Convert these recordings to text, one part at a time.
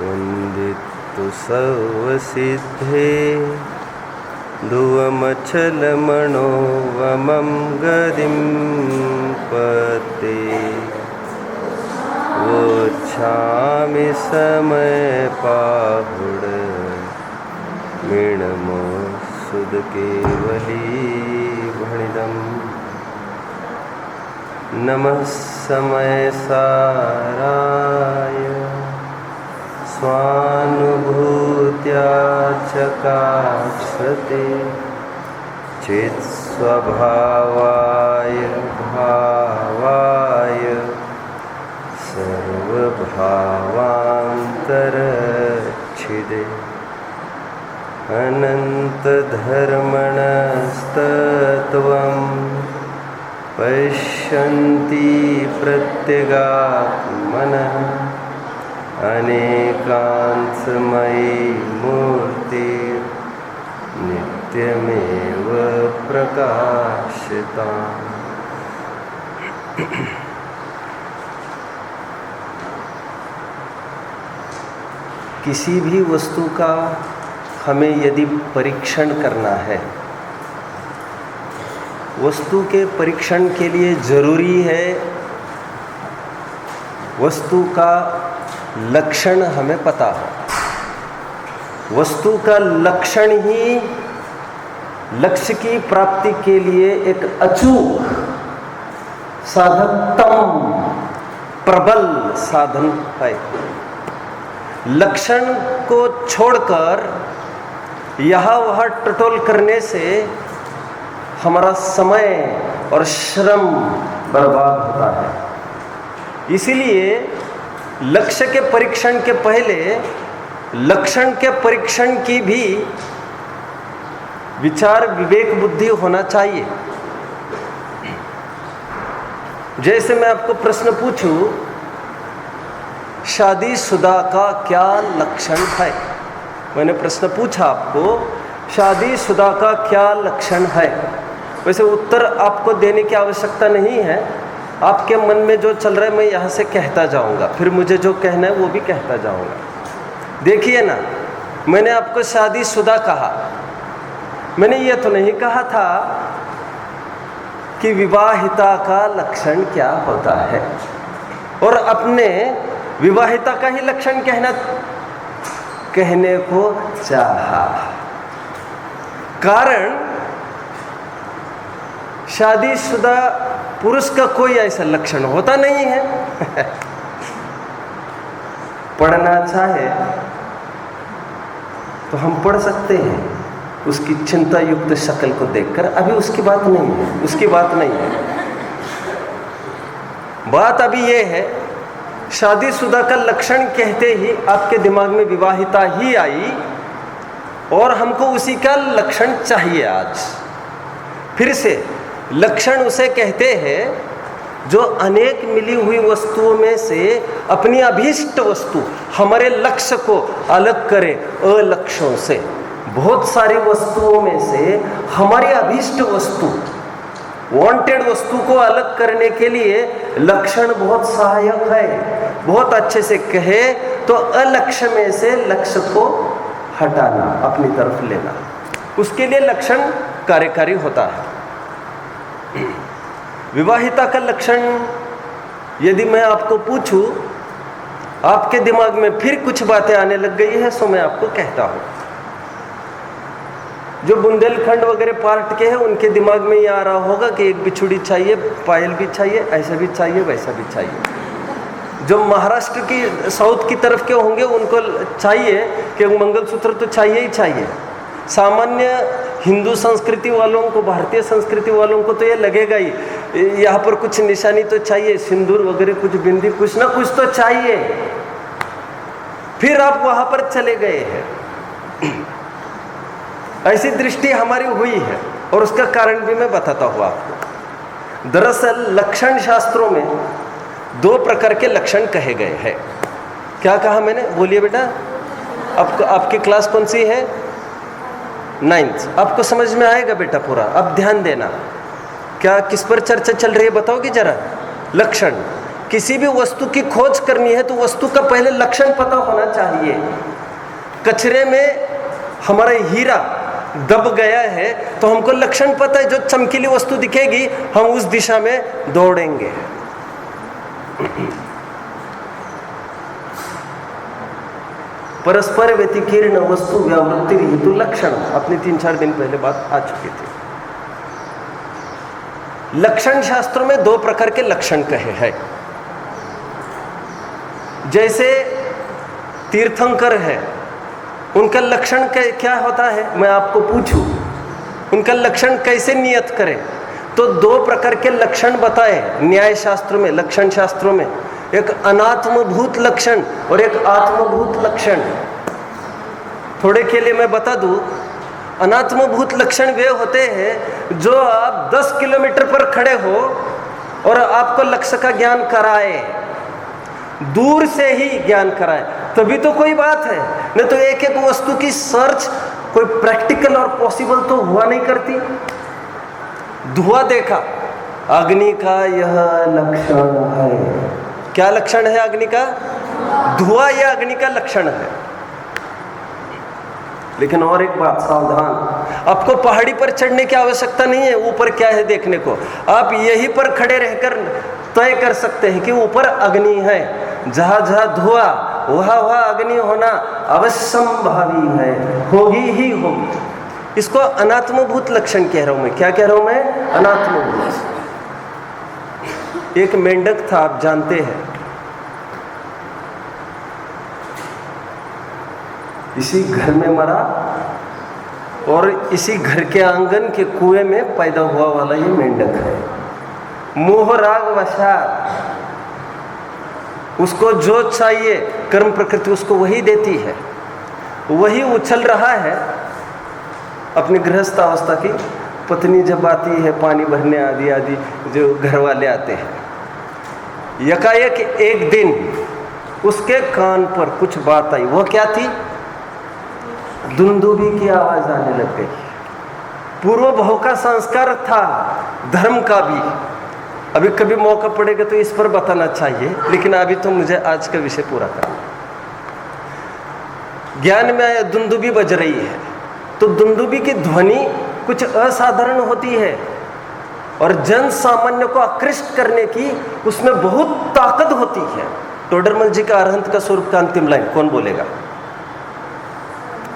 वन्दितु सर्वसिद्धे ध्रुवमचलमणोवमं गदिं पते वोच्छामि समयपाहुड मीणमोऽसुदकेवली भणिदम् नमः समयसाराय स्वानुभूत्या चकाक्षते चित्स्वभावाय भावाय सर्वभावान्तरच्छिदे अनन्तधर्मणस्तत्त्वं पश्यन्ति प्रत्यगात्मनः अनेकांशमयी मूर्ति नित्यमेव प्रकाशिता। किसी भी वस्तु का हमें यदि परीक्षण करना है, वस्तु के परीक्षण के लिए जरूरी है वस्तु का लक्षण हमें पता हो। वस्तु का लक्षण ही लक्ष्य की प्राप्ति के लिए एक अचूक साधकतम प्रबल साधन है। लक्षण को छोड़कर यहाँ वहाँ टटोल करने से हमारा समय और श्रम बर्बाद होता है। इसीलिए लक्ष्य के परीक्षण के पहले लक्षण के परीक्षण की भी विचार विवेक बुद्धि होना चाहिए। जैसे मैं आपको प्रश्न पूछूं, शादीशुदा का क्या लक्षण है? मैंने प्रश्न पूछा आपको, शादीशुदा का क्या लक्षण है? वैसे उत्तर आपको देने की आवश्यकता नहीं है। आपके मन में जो चल रहा है मैं यहाँ से कहता जाऊँगा, फिर मुझे जो कहना है वो भी कहता जाऊँगा। देखिए ना, मैंने आपको शादीशुदा कहा, मैंने ये तो नहीं कहा था कि विवाहिता का लक्षण क्या होता है, और अपने विवाहिता का ही लक्षण कहने को चाहा। कारण शादीशुदा पुरुष का कोई ऐसा लक्षण होता नहीं है। पढ़ना चाहे तो हम पढ़ सकते हैं उसकी चिंता युक्त शक्ल को देखकर। अभी उसकी बात नहीं है, उसकी बात नहीं है। बात अभी ये है, शादीशुदा का लक्षण कहते ही आपके दिमाग में विवाहिता ही आई और हमको उसी का लक्षण चाहिए आज। फिर से लक्षण उसे कहते हैं जो अनेक मिली हुई वस्तुओं में से अपनी अभीष्ट वस्तु, हमारे लक्ष्य को अलग करे अलक्ष्यों से। बहुत सारी वस्तुओं में से हमारी अभीष्ट वस्तु, वांटेड वस्तु को अलग करने के लिए लक्षण बहुत सहायक है। बहुत अच्छे से कहे तो अलक्ष्य में से लक्ष्य को हटाना, अपनी तरफ लेना, उसके लिए लक्षण कार्यकारी होता है। विवाहिता का लक्षण यदि मैं आपको पूछूं, आपके दिमाग में फिर कुछ बातें आने लग गई है, सो मैं आपको कहता हूं। जो बुंदेलखंड वगैरह पार्ट के हैं उनके दिमाग में ये आ रहा होगा कि एक बिछुड़ी चाहिए, पायल भी चाहिए, ऐसा भी चाहिए, वैसा भी चाहिए। जो महाराष्ट्र की साउथ की तरफ के होंगे उनको चाहिए कि मंगलसूत्र तो चाहिए ही चाहिए। सामान्य हिंदू संस्कृति वालों को, भारतीय संस्कृति वालों को तो ये लगेगा ही, यहाँ पर कुछ निशानी तो चाहिए, सिंदूर वगैरह, कुछ बिंदी, कुछ ना कुछ तो चाहिए। फिर आप वहाँ पर चले गए हैं। ऐसी दृष्टि हमारी हुई है और उसका कारण भी मैं बताता हूँ आपको। दरअसल लक्षण शास्त्रों में दो प्रकार के लक्षण कहे गए हैं। क्या कहा मैंने? बोलिए बेटा। आपकी क्लास कौन सी है? 9th। आपको समझ में आएगा बेटा पूरा। अब ध्यान देना। क्या किस पर चर्चा चल रही है बताओगे जरा? लक्षण किसी भी वस्तु की खोज करनी है तो वस्तु का पहले लक्षण पता होना चाहिए। कचरे में हमारा हीरा दब गया है तो हमको लक्षण पता है, जो चमकीली वस्तु दिखेगी हम उस दिशा में दौड़ेंगे। परस्पर व्यतिकीर्ण वस्तु व्यावृत्ति हेतु लक्षण, अपनी 3-4 दिन पहले बात आ चुकी थी। लक्षण शास्त्रों में 2 प्रकार के लक्षण कहे हैं। जैसे तीर्थंकर है, उनका लक्षण क्या होता है, मैं आपको पूछूं उनका लक्षण कैसे नियत करें, तो 2 प्रकार के लक्षण बताए न्याय शास्त्र में, लक्षण शास्त्रों में। एक अनात्मभूत लक्षण और एक आत्मभूत लक्षण। थोड़े के लिए मैं बता दूं, अनात्मभूत लक्षण वे होते हैं जो आप 10 किलोमीटर पर खड़े हो और आपको लक्ष्य का ज्ञान कराए, दूर से ही ज्ञान कराए, तभी तो कोई बात है। नहीं तो एक एक वस्तु की सर्च कोई प्रैक्टिकल और पॉसिबल तो हुआ नहीं करती। धुआं देखा, अग्नि का यह लक्षण है। क्या लक्षण है अग्नि का? धुआं यह अग्नि का लक्षण है। लेकिन और एक बात सावधान, आपको पहाड़ी पर चढ़ने की आवश्यकता नहीं है ऊपर क्या है देखने को। आप यहीं पर खड़े रहकर तय कर सकते हैं कि ऊपर अग्नि है। जहां जहां धुआं वहां वहां अग्नि होना अवश्यंभावी है, होगी ही होगी। इसको अनात्मभूत लक्षण कह रहा हूं मैं। क्या कह रहा हूं मैं? अनात्मभूत। एक मेंढक था, आप जानते हैं, इसी घर में मरा और इसी घर के आंगन के कुएं में पैदा हुआ वाला ये मेंढक है। मोह राग वशात उसको जो चाहिए कर्म प्रकृति उसको वही देती है, वही उछल रहा है अपनी गृहस्थ अवस्था की। पत्नी जब आती है पानी भरने आदि आदि जो घर वाले आते हैं, यकायक एक दिन उसके कान पर कुछ बात आई। वो क्या थी? दुंदुभी की आवाज आने लग गई। पूर्व भाव का संस्कार था, धर्म का भी। अभी कभी मौका पड़ेगा तो इस पर बताना चाहिए, लेकिन अभी तो मुझे आज का विषय पूरा करना। ज्ञान में दुंदुभी बज रही है तो दुंदुभी की ध्वनि कुछ असाधारण होती है और जन सामान्य को आकृष्ट करने की उसमें बहुत ताकत होती है। टोडरमल जी का अरहंत का स्वरूप का अंतिम लाइन कौन बोलेगा?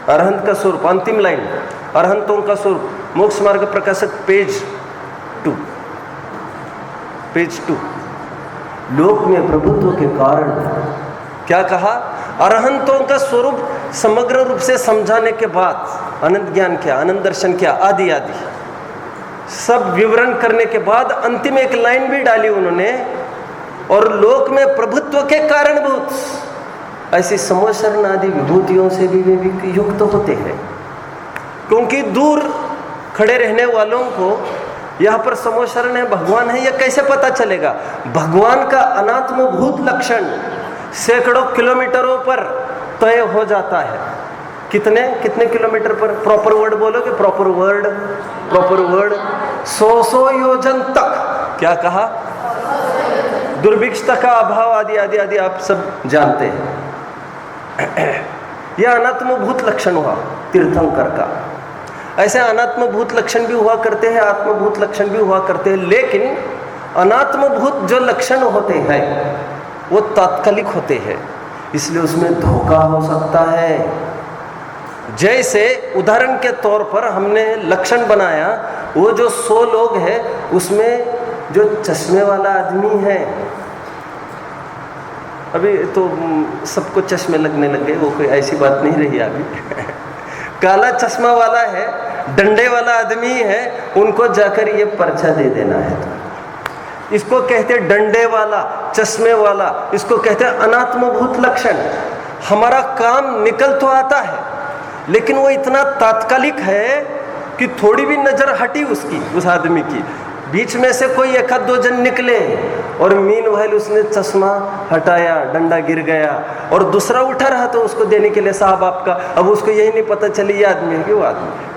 अरहंत का स्वरूप अंतिम लाइन, अरहंतों का स्वरूप, मोक्ष मार्ग प्रकाशक पेज 2। लोक में प्रभुत्व के कारण क्या कहा? अरहंतों का स्वरूप समग्र रूप से समझाने के बाद अनंत ज्ञान क्या, अनंत दर्शन क्या, आदि आदि सब विवरण करने के बाद अंतिम एक लाइन भी डाली उन्होंने, और लोक में प्रभुत्व के कारणभूत ऐसी समोशरण आदि विभूतियों से भी वे भी युक्त होते हैं। क्योंकि दूर खड़े रहने वालों को यहाँ पर समोशरण है, भगवान है, यह कैसे पता चलेगा? भगवान का अनात्मभूत लक्षण सैकड़ों किलोमीटरों पर तय हो जाता है। कितने किलोमीटर पर? प्रॉपर वर्ड बोलोगे? प्रॉपर वर्ड 100 योजन तक। क्या कहा? दुर्भिक्षता का अभाव आदि आदि आदि आप सब जानते हैं। यह अनात्मभूत लक्षण हुआ तीर्थंकर का। ऐसे अनात्मभूत लक्षण भी हुआ करते हैं, आत्मभूत लक्षण भी हुआ करते हैं, लेकिन अनात्मभूत जो लक्षण होते हैं वो तात्कालिक होते हैं, इसलिए उसमें धोखा हो सकता है। जैसे उदाहरण के तौर पर हमने लक्षण बनाया, वो जो 100 लोग हैं उसमें जो चश्मे वाला आदमी है, अभी तो सबको चश्मे लगने लग गए, वो कोई ऐसी बात नहीं रही अभी। काला चश्मा वाला है, डंडे वाला आदमी है, उनको जाकर ये पर्चा दे देना है। तो इसको कहते हैं डंडे वाला, चश्मे वाला, इसको कहते हैं अनात्मभूत लक्षण। हमारा काम निकल तो आता है, लेकिन वो इतना तात्कालिक है कि थोड़ी भी नजर हटी उसकी, उस आदमी की, बीच में से कोई 1-2 जन निकले और मीनवाइल उसने चश्मा हटाया, डंडा गिर गया और दूसरा उठा रहा तो उसको देने के लिए साहब आपका, अब उसको यही नहीं पता चली ये आदमी है कि वो आदमी है।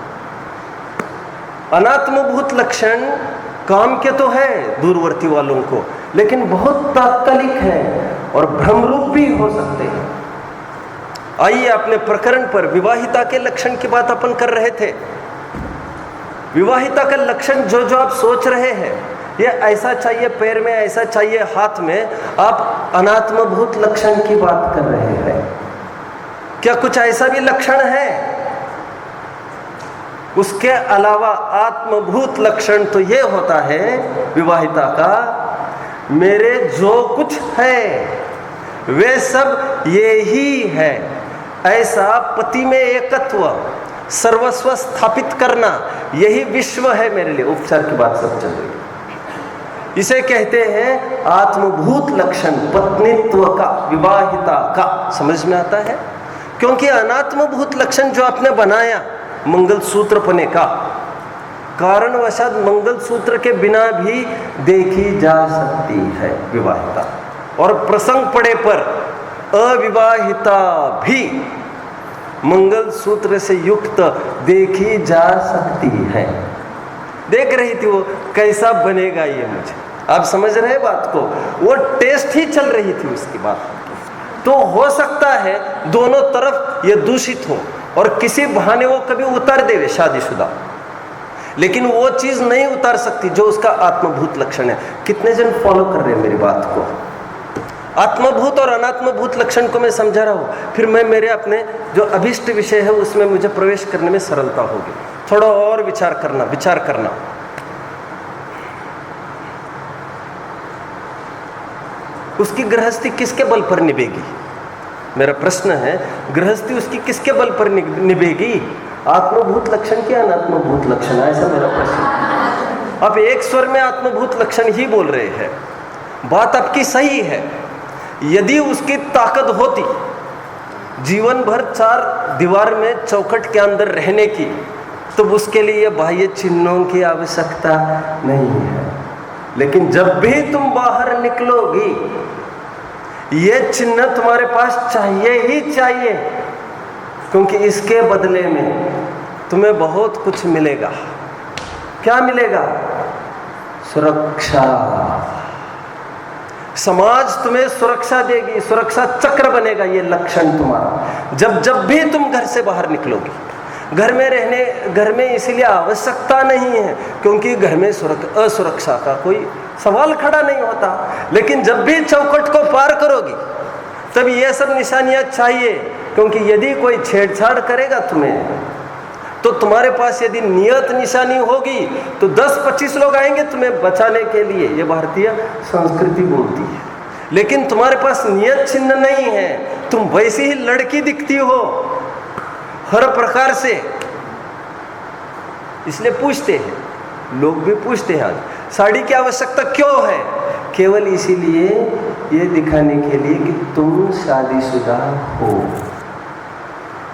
अनात्मभूत लक्षण काम के तो है दूरवर्ती वालों को, लेकिन बहुत तात्कालिक हैं और भ्रमरूप भी हो सकते हैं। आइए अपने प्रकरण पर, विवाहिता के लक्षण की बात अपन कर रहे थे। विवाहिता का लक्षण जो जो आप सोच रहे हैं, ये ऐसा चाहिए पैर में, ऐसा चाहिए हाथ में, आप अनात्मभूत लक्षण की बात कर रहे हैं। क्या कुछ ऐसा भी लक्षण है? उसके अलावा आत्मभूत लक्षण तो ये होता है विवाहिता का, मेरे जो कुछ है वे सब ये ही है, ऐसा पति में एकत्व, सर्वस्व स्थापित करना, यही विश्व है मेरे लिए। उपचार की बात सब चल रही है। इसे कहते हैं आत्मभूत लक्षण, पत्नीत्व का, विवाहिता का। समझ में आता है? क्योंकि अनात्मभूत लक्षण जो आपने बनाया मंगलसूत्र पने का, कारणवशात मंगलसूत्र के बिना भी देखी जा सकती है विवाहिता, और प्रसंग पड़े पर अविवाहिता भी मंगलसूत्र से युक्त देखी जा सकती है। देख रही थी वो कैसा बनेगा ये, मुझे आप समझ रहे बात को, वो टेस्ट ही चल रही थी उसकी बात। तो हो सकता है दोनों तरफ ये दूषित हो और किसी बहाने वो कभी उतार देवे शादीशुदा, लेकिन वो चीज नहीं उतार सकती जो उसका आत्मभूत लक्षण है। कितने जन फॉलो कर रहे हैं मेरी बात को? आत्मभूत और अनात्मभूत लक्षण को मैं समझा रहा हूं, फिर मैं मेरे अपने जो अभिष्ट विषय है उसमें मुझे प्रवेश करने में सरलता होगी। थोड़ा और विचार करना। उसकी गृहस्थी किसके बल पर निभेगी? मेरा प्रश्न है, गृहस्थी उसकी किसके बल पर निभेगी? आत्मभूत लक्षण क्या अनात्मभूत लक्षण? ऐसा मेरा प्रश्न। आप एक स्वर में आत्मभूत लक्षण ही बोल रहे हैं। बात आपकी सही है। यदि उसकी ताकत होती जीवन भर चार दीवार में चौखट के अंदर रहने की, तो उसके लिए बाह्य चिन्हों की आवश्यकता नहीं है। लेकिन जब भी तुम बाहर निकलोगी, ये चिन्ह तुम्हारे पास चाहिए ही चाहिए, क्योंकि इसके बदले में तुम्हें बहुत कुछ मिलेगा। क्या मिलेगा? सुरक्षा। समाज तुम्हें सुरक्षा देगी, सुरक्षा चक्र बनेगा ये लक्षण तुम्हारा। जब भी तुम घर से बाहर निकलोगी, घर में इसलिए आवश्यकता नहीं है क्योंकि घर में असुरक्षा का कोई सवाल खड़ा नहीं होता, लेकिन जब भी चौखट को पार करोगी तब ये सब निशानियां चाहिए, क्योंकि यदि कोई छेड़छाड़ करेगा तुम्हें, तो तुम्हारे पास यदि नियत निशानी होगी तो 10-25 लोग आएंगे तुम्हें बचाने के लिए। ये भारतीय संस्कृति बोलती है। लेकिन तुम्हारे पास नियत चिन्ह नहीं है, तुम वैसी ही लड़की दिखती हो हर प्रकार से, इसलिए पूछते हैं, लोग भी पूछते हैं आज साड़ी की आवश्यकता क्यों है? केवल इसीलिए, ये दिखाने के लिए कि तुम शादीशुदा हो।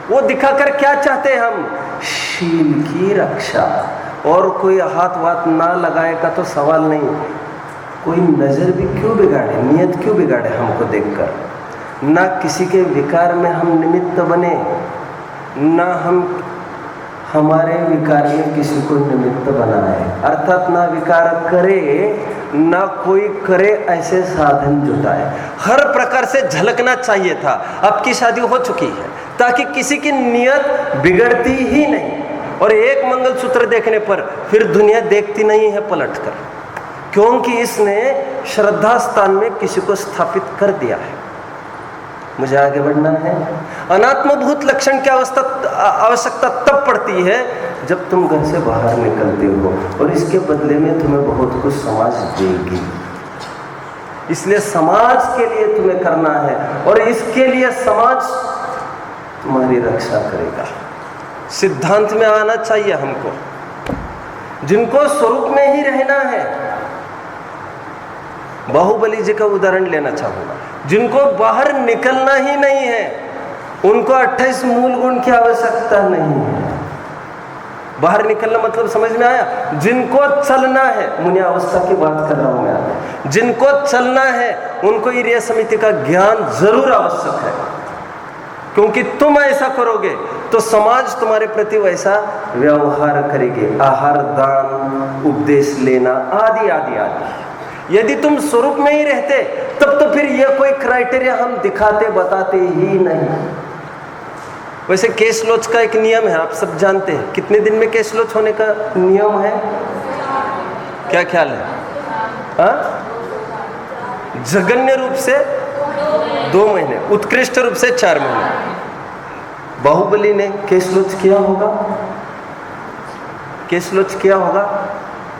वो दिखाकर क्या चाहते हैं हम? शील की रक्षा। और कोई हाथ वाथ ना लगाएगा तो सवाल नहीं। कोई नजर भी क्यों बिगाड़े, नियत क्यों बिगाड़े हमको देखकर? ना किसी के विकार में हम निमित्त बने, ना हम हमारे विकार में किसी को निमित्त बनाए, अर्थात ना विकार करे ना कोई करे ऐसे साधन जुटाए। हर प्रकार से झलकना चाहिए था। आपकी शादी हो चुकी है ताकि किसी की नियत बिगड़ती ही नहीं, और एक मंगलसूत्र देखने पर फिर दुनिया देखती नहीं है पलटकर, क्योंकि इसने श्रद्धा स्थान में किसी को स्थापित कर दिया है। मुझे आगे बढ़ना है। अनात्मभूत लक्षण की आवश्यकता तब पड़ती है जब तुम घर से बाहर निकलते हो, और इसके बदले में तुम्हें बहुत कुछ समाज देगी। इसलिए समाज के लिए तुम्हें करना है, और इसके लिए समाज तुम्हारी रक्षा करेगा। सिद्धांत में आना चाहिए हमको। जिनको स्वरूप में ही रहना है, बाहुबली जी का उदाहरण लेना चाहूंगा, जिनको बाहर निकलना ही नहीं है, उनको 28 मूल गुण की आवश्यकता नहीं है। बाहर निकलना मतलब समझ में आया? जिनको चलना है, मुनि अवस्था की बात कर रहा हूं मैं, जिनको चलना है उनको इरिया समिति का ज्ञान जरूर आवश्यक है, क्योंकि तुम ऐसा करोगे तो समाज तुम्हारे प्रति वैसा व्यवहार करेगी। आहार, दान, उपदेश लेना आदि आदि आदि। यदि तुम स्वरूप में ही रहते तब तो फिर ये कोई क्राइटेरिया हम दिखाते बताते ही नहीं। वैसे केस लॉच का एक नियम है, आप सब जानते हैं। कितने दिन में केस लॉच होने का नियम है? क्या ख्याल है? हाँ, जघन्य रूप से 2 महीने, उत्कृष्ट रूप से 4 महीने। बाहुबली ने केस लॉच किया होगा, केस लॉच किया होगा,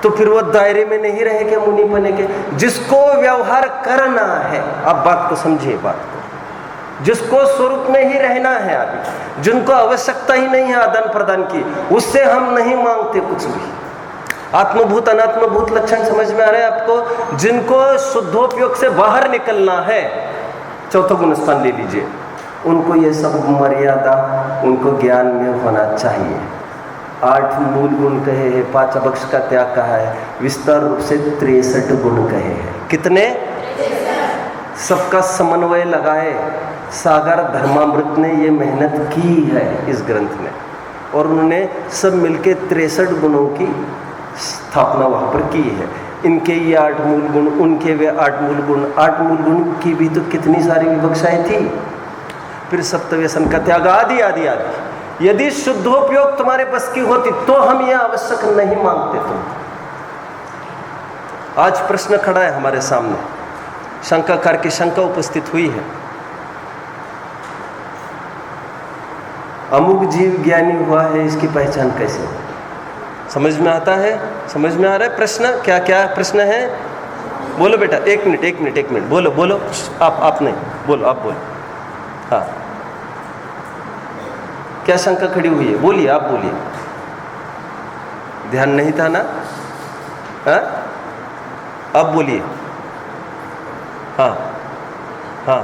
तो फिर वो दायरे में नहीं रहे क्या मुनि बने के? जिसको व्यवहार करना है, आप बात को समझिए, बात को, जिसको स्वरूप में ही रहना है अभी, जिनको आवश्यकता ही नहीं है आदान प्रदान की, उससे हम नहीं मांगते कुछ भी। आत्मभूत अनात्मभूत लक्षण समझ में आ रहे हैं आपको? जिनको शुद्धोपयोग से बाहर निकलना है, चौथा गुण स्थान ले लीजिए, उनको ये सब मर्यादा उनको ज्ञान में होना चाहिए। 8 मूल गुण कहे हैं, 5 अभक्ष का त्याग कहा है, विस्तार रूप से 63 गुण कहे हैं। कितने? सबका समन्वय लगाए सागर धर्मामृत ने ये मेहनत की है इस ग्रंथ में, और उन्होंने सब मिलके 63 गुणों की स्थापना वहाँ पर की है। इनके ये 8 मूल गुण, उनके वे 8 मूल गुण, 8 मूल गुण की भी तो कितनी सारी विवक्षाएं थी। फिर सप्तव्यसन का त्याग आदि आदि आदि। यदि शुद्धोपयोग तुम्हारे बस की होती तो हम ये आवश्यक नहीं मांगते तुम। आज प्रश्न खड़ा है हमारे सामने, शंकाकार की शंका उपस्थित हुई है, अमुक जीव ज्ञानी हुआ है, इसकी पहचान कैसे हो? समझ में आता है? समझ में आ रहा है प्रश्न? क्या क्या प्रश्न है? बोलो बेटा, एक मिनट बोलो बोलो, आप नहीं बोलो, आप बोलो। हाँ, क्या शंका खड़ी हुई है? बोलिए, आप बोलिए। ध्यान नहीं था ना? हाँ, अब बोलिए। हाँ हाँ,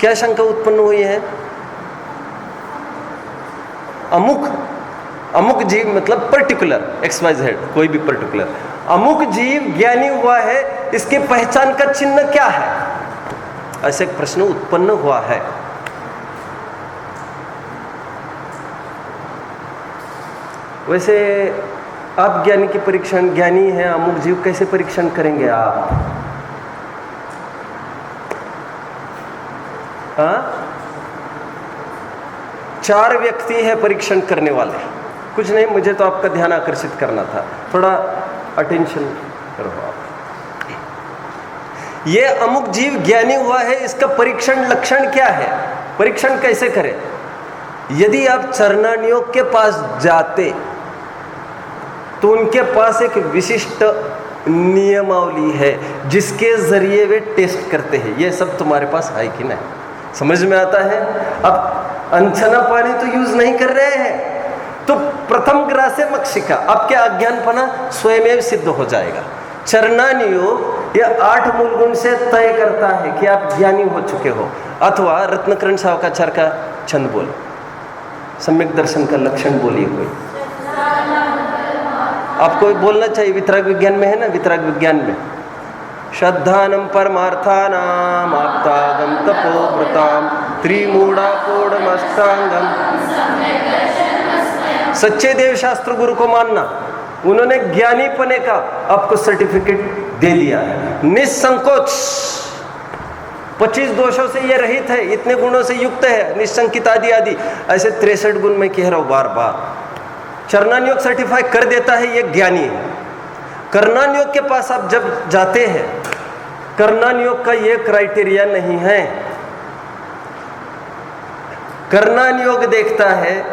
क्या शंका उत्पन्न हुई है? अमुक जीव मतलब पर्टिकुलर, XYZ, कोई भी पर्टिकुलर अमुक जीव ज्ञानी हुआ है, इसके पहचान का चिन्ह क्या है? ऐसे एक प्रश्न उत्पन्न हुआ है। वैसे आप ज्ञानी की परीक्षण, ज्ञानी है अमुक जीव, कैसे परीक्षण करेंगे आप? हाँ, 4 व्यक्ति है परीक्षण करने वाले। कुछ नहीं, मुझे तो आपका ध्यान आकर्षित करना था, थोड़ा अटेंशन करो आप। ये अमुक जीव ज्ञानी हुआ है, इसका परीक्षण लक्षण क्या है? परीक्षण कैसे करें? यदि आप चरणानियोग के पास जाते तो उनके पास एक विशिष्ट नियमावली है जिसके जरिए वे टेस्ट करते हैं, ये सब तुम्हारे पास है कि नहीं? समझ में आता है? अब अनछना पानी तो यूज नहीं कर रहे हैं, तो प्रथम ग्रासे मक्षिका, आपके अज्ञानपना स्वयं सिद्ध हो जाएगा। चरणानियोग यह 8 मूल गुण से तय करता है कि आप ज्ञानी हो चुके हो। अथवा रत्नकरण सावकाचार का छंद बोलो, सम्यक दर्शन का लक्षण बोलिए कोई। आपको बोलना चाहिए, वितराग विज्ञान में है ना, वितराग विज्ञान में श्रद्धानम परमार्थानाम आप्तागम तपोव्रताम त्रिमूढ़ाकोडमष्टांगम। सच्चे देव शास्त्र गुरु को मानना, उन्होंने ज्ञानीपने का आपको सर्टिफिकेट दे दिया है, निसंकोच। 25 दोषों से ये रहित है, इतने गुणों से युक्त है, निशंकित आदि आदि, ऐसे 63 गुण में कह रहा हूं बार बार। चरणानियोग सर्टिफाई कर देता है, ये ज्ञानी है। कर्णानियोग के पास आप जब जाते हैं, कर्णानियोग का ये क्राइटेरिया नहीं है। कर्णानियोग देखता है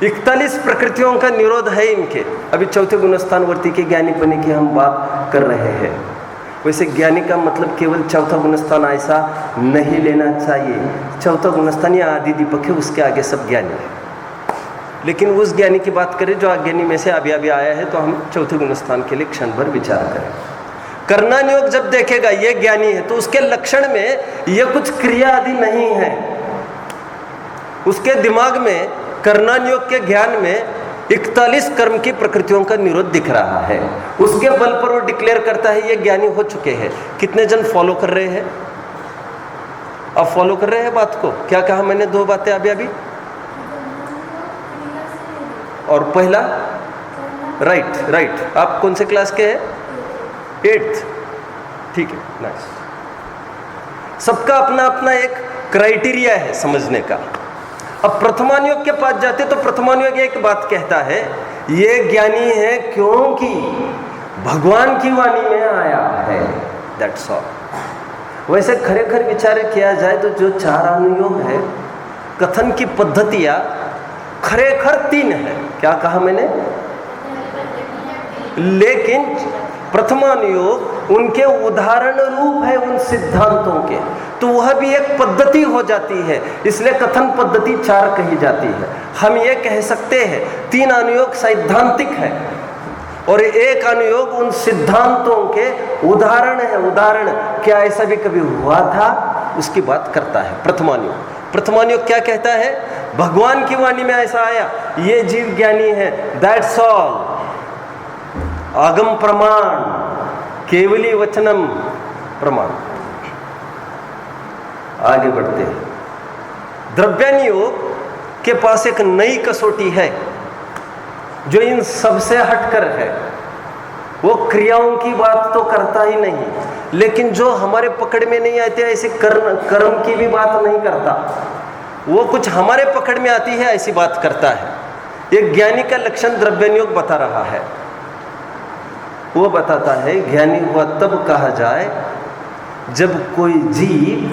41 प्रकृतियों का निरोध है इनके। अभी चौथे गुणस्थानवर्ती के ज्ञानी बने की हम बात कर रहे हैं। वैसे ज्ञानी का मतलब केवल चौथा गुणस्थान ऐसा नहीं लेना चाहिए। चौथा गुणस्थान या आदि दीपक है, उसके आगे सब ज्ञानी है। लेकिन उस ज्ञानी की बात करें जो अज्ञानी में से अभी आया है, तो हम चौथे गुणस्थान के लिए क्षण भर विचार करें। कर्णानियोग जब देखेगा ये ज्ञानी है, तो उसके लक्षण में ये कुछ क्रिया आदि नहीं है। उसके दिमाग में कर्णानियोग के ज्ञान में 41 कर्म की प्रकृतियों का निरोध दिख रहा है। उसके बल पर वो डिक्लेयर करता है ये ज्ञानी हो चुके हैं। कितने जन फॉलो कर रहे हैं? अब फॉलो कर रहे हैं बात को? क्या कहा मैंने? 2 बातें अभी। और पहला राइट। आप कौन से क्लास के हैं? 8th। ठीक है, नाइस। सबका अपना अपना एक क्राइटेरिया है समझने का। अब प्रथमानुयोग के पास जाते तो प्रथमानुयोग एक बात कहता है, ये ज्ञानी है क्योंकि भगवान की वाणी में आया है, दैट्स ऑल। वैसे खरेखर विचार किया जाए तो जो 4 अनुयोग है, कथन की पद्धतियाँ खरेखर 3 है। क्या कहा मैंने? लेकिन प्रथमानुयोग उनके उदाहरण रूप है उन सिद्धांतों के, तो वह भी एक पद्धति हो जाती है, इसलिए कथन पद्धति 4 कही जाती है। हम ये कह सकते हैं 3 अनुयोग सैद्धांतिक है और एक अनुयोग उन सिद्धांतों के उदाहरण है। उदाहरण क्या ऐसा भी कभी हुआ था, उसकी बात करता है प्रथमानुयोग। प्रथमानुयोग क्या कहता है? भगवान की वाणी में ऐसा आया, ये जीव ज्ञानी है, दैट्स ऑल। आगम प्रमाण, केवली वचनम प्रमाण। आगे बढ़ते हैं। द्रव्यानुयोग के पास एक नई कसौटी है जो इन सबसे हटकर है। वो क्रियाओं की बात तो करता ही नहीं, लेकिन जो हमारे पकड़ में नहीं आते ऐसे कर्म की भी बात नहीं करता। वो कुछ हमारे पकड़ में आती है ऐसी बात करता है। एक ज्ञानी का लक्षण द्रव्यानुयोग बता रहा है। वो बताता है ज्ञानी हुआ तब कहा जाए जब कोई जीव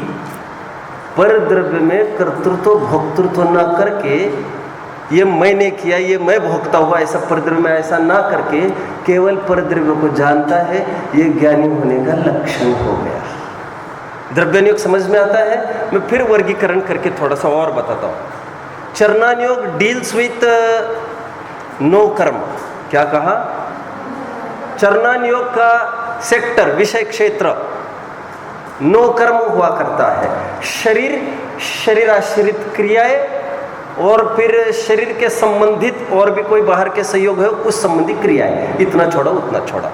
पर द्रव्य में कर्तृत्व भोक्तृत्व न करके, ये मैंने किया, ये मैं भोगता हुआ, ऐसा परद्रव्य में ऐसा ना करके केवल परद्रव्य को जानता है, ये ज्ञानी होने का लक्षण हो गया। द्रव्यानुयोग समझ में आता है? मैं फिर वर्गीकरण करके थोड़ा सा और बताता हूँ। चरणानुयोग डील्स विथ नो कर्म। क्या कहा? चरणानुयोग का सेक्टर, विषय क्षेत्र नो कर्म हुआ करता है। शरीर आश्रित क्रियाएं और फिर शरीर के संबंधित और भी कोई बाहर के सहयोग है उस संबंधी क्रियाएं, इतना छोड़ा उतना छोड़ा।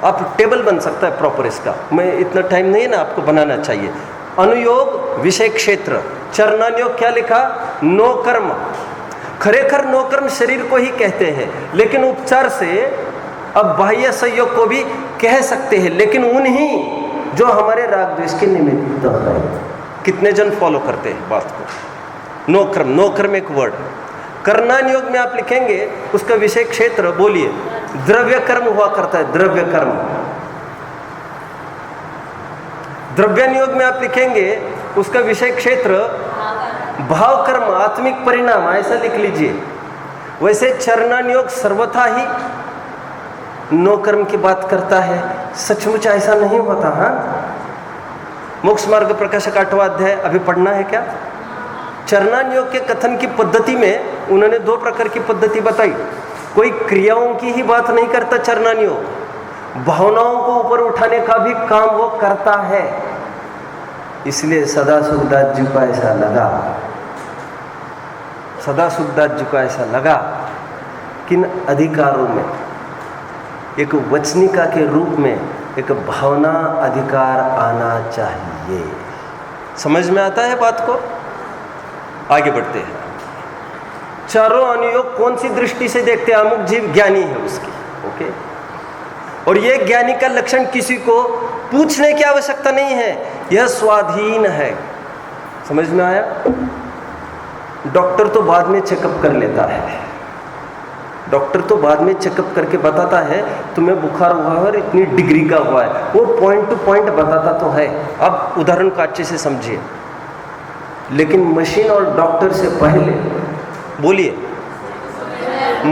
आप टेबल बन सकता है प्रॉपर इसका, मैं इतना टाइम नहीं है ना, आपको बनाना चाहिए। अनुयोग विषय क्षेत्र, चरणानुयोग क्या लिखा? नो कर्म। खरेखर नो कर्म शरीर को ही कहते हैं, लेकिन उपचार से अब बाह्य सहयोग को भी कह सकते हैं, लेकिन उन्हीं जो हमारे राग द्वेष के निमित्त है। कितने जन फॉलो करते हैं बात को? नो कर्म, नो कर्म एक वर्ड। कर्णानुयोग में आप लिखेंगे उसका विषय क्षेत्र, बोलिए, द्रव्य कर्म हुआ करता है, द्रव्य कर्म। द्रव्यानुयोग में आप लिखेंगे उसका विषय क्षेत्र भाव कर्म, आत्मिक परिणाम, ऐसा लिख लीजिए। वैसे चरणानुयोग सर्वथा ही नो कर्म की बात करता है। सचमुच ऐसा नहीं होता। हाँ, मोक्ष मार्ग प्रकाशक 8वां अध्याय अभी पढ़ना है क्या? चरणानुयोग के कथन की पद्धति में उन्होंने 2 प्रकार की पद्धति बताई। कोई क्रियाओं की ही बात नहीं करता चरणानुयोग, भावनाओं को ऊपर उठाने का भी काम वो करता है। इसलिए सदा सुखदास जी को ऐसा लगा, सदा सुखदास जी को ऐसा लगा किन अधिकारों में एक वचनिका के रूप में एक भावना अधिकार आना चाहिए। समझ में आता है बात को? आगे बढ़ते हैं। चारों अनुयोग कौन सी दृष्टि से देखते हैं? अमुक जीव ज्ञानी है उसकी, ओके। और ये ज्ञानी का लक्षण किसी को पूछने की आवश्यकता नहीं है, यह स्वाधीन है। समझ में आया? डॉक्टर तो बाद में चेकअप कर लेता है, डॉक्टर तो बाद में चेकअप करके बताता है तुम्हें बुखार हुआ है और इतनी डिग्री का हुआ है, वो पॉइंट टू पॉइंट बताता तो है। अब उदाहरण को अच्छे से समझिए। लेकिन मशीन और डॉक्टर से पहले, बोलिए,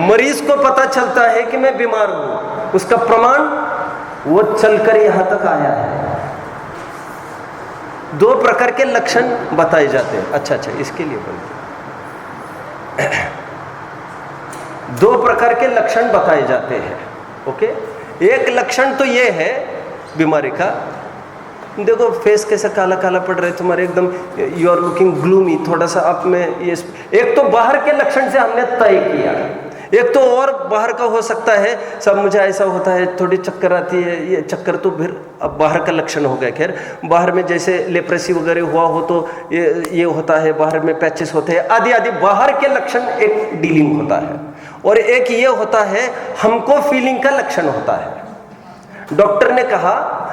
मरीज को पता चलता है कि मैं बीमार हूं, उसका प्रमाण वो चलकर यहां तक आया है। 2 प्रकार के लक्षण बताए जाते हैं। अच्छा, इसके लिए बोलते 2 प्रकार के लक्षण बताए जाते हैं, ओके। एक लक्षण तो ये है बीमारी का, देखो फेस कैसा काला काला पड़ रहा है तुम्हारे, एकदम यू आर लुकिंग ग्लूमी, थोड़ा सा आप में ये, एक तो बाहर के लक्षण से हमने तय किया। एक तो और बाहर का हो सकता है, सब मुझे ऐसा होता है, थोड़ी चक्कर आती है, ये चक्कर तो फिर अब बाहर का लक्षण हो गया। खैर बाहर में जैसे लेप्रेसी वगैरह हुआ हो तो ये होता है, बाहर में पैचेस होते हैं, आदि आदि बाहर के लक्षण एक डीलिंग होता है। और एक ये होता है हमको फीलिंग का लक्षण होता है। डॉक्टर ने कहा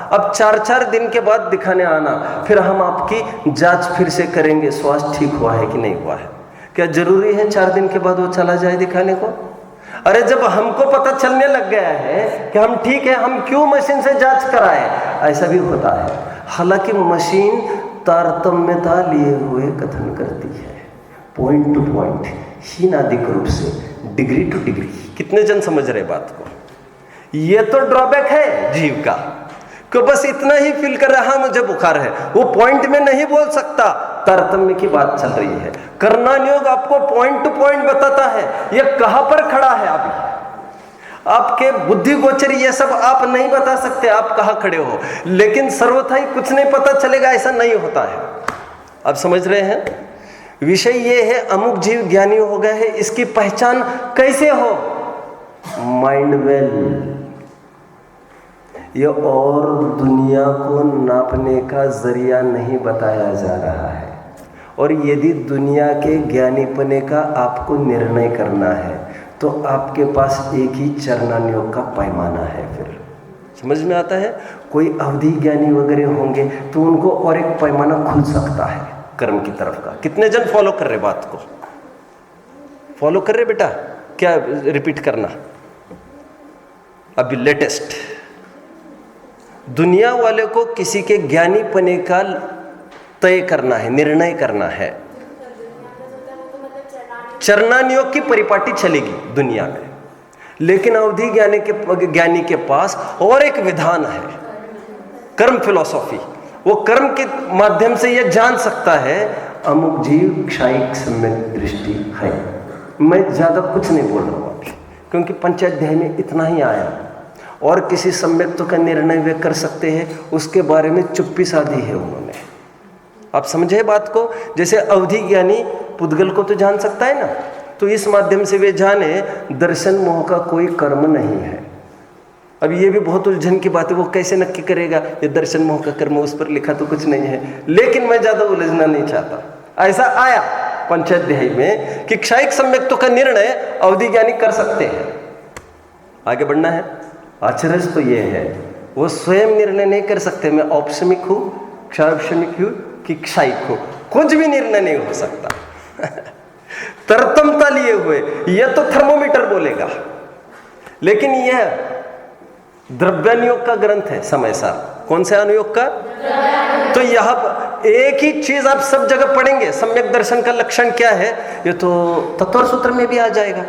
अब 4-4 दिन के बाद दिखाने आना, फिर हम आपकी जांच फिर से करेंगे, स्वास्थ्य ठीक हुआ है कि नहीं हुआ है। क्या जरूरी है 4 दिन के बाद वो चला जाए दिखाने को? अरे जब हमको पता चलने लग गया है कि हम ठीक है, हम क्यों मशीन से जांच कराएं? ऐसा भी होता है। हालांकि मशीन तारतम्यता लिए हुए कथन करती है, पॉइंट टू पॉइंट, हीनादिक रूप से, डिग्री टू डिग्री। कितने जन समझ रहे बात को? ये तो ड्रॉबैक है जीव का, कि बस इतना ही फील कर रहा मुझे बुखार है, वो पॉइंट में नहीं बोल सकता, तारतम्य की बात चल रही है। कर्णन योग आपको पॉइंट टू पॉइंट बताता है ये कहां पर खड़ा है। अभी आपके बुद्धि गोचर ये सब आप नहीं बता सकते आप कहां खड़े हो, लेकिन सर्वथा ही कुछ नहीं पता चलेगा, ऐसा नहीं होता है। आप समझ रहे हैं? विषय ये है अमुक जीव ज्ञानी हो गए है, इसकी पहचान कैसे हो? Mind well. ये और दुनिया को नापने का जरिया नहीं बताया जा रहा है। और यदि दुनिया के ज्ञानीपने का आपको निर्णय करना है तो आपके पास एक ही चरणान योग का पैमाना है। फिर समझ में आता है? कोई अवधि ज्ञानी वगैरह होंगे तो उनको और एक पैमाना खुल सकता है कर्म की तरफ का। कितने जन फॉलो कर रहे बात को? फॉलो कर रहे बेटा? क्या रिपीट करना? अभी लेटेस्ट दुनिया वाले को किसी के ज्ञानी पने का तय करना है, निर्णय करना है। चरणान योग की परिपाटी चलेगी दुनिया में, लेकिन अवधि ज्ञानी के पास और एक विधान है, कर्म फिलॉसफी। वो कर्म के माध्यम से यह जान सकता है अमुक जीव क्षायिक सम्यक दृष्टि है। मैं ज्यादा कुछ नहीं बोल रहा हूं अभी, क्योंकि पंचाध्याय में इतना ही आया। और किसी सम्यक्त्व का निर्णय वे कर सकते हैं, उसके बारे में चुप्पी साधी है उन्होंने। आप समझे बात को? जैसे अवधि ज्ञानी पुद्गल को तो जान सकता है ना, तो इस माध्यम से वे जाने दर्शन मोह का कोई कर्म नहीं है। अब ये भी बहुत उलझन की बात है, वो कैसे नक्की करेगा ये दर्शन मोह का कर्म? उस पर लिखा तो कुछ नहीं है, लेकिन मैं ज्यादा उलझना नहीं चाहता। ऐसा आया पंचाध्याय में कि क्षायिक सम्यक्त्व का निर्णय अवधि ज्ञानी कर सकते हैं। आगे बढ़ना है। आचरज तो ये है वो स्वयं निर्णय नहीं कर सकते, मैं औपशमिक हूं, क्षापशमिक हूं कि क्षायिक हूं, कुछ भी निर्णय नहीं हो सकता। तरतमता लिए हुए यह तो थर्मोमीटर बोलेगा, लेकिन यह द्रव्यानुयोग का ग्रंथ है समय सार। कौन से अनुयोग का? तो यह एक ही चीज आप सब जगह पढ़ेंगे। सम्यक दर्शन का लक्षण क्या है? ये तो तत्व सूत्र में भी आ जाएगा,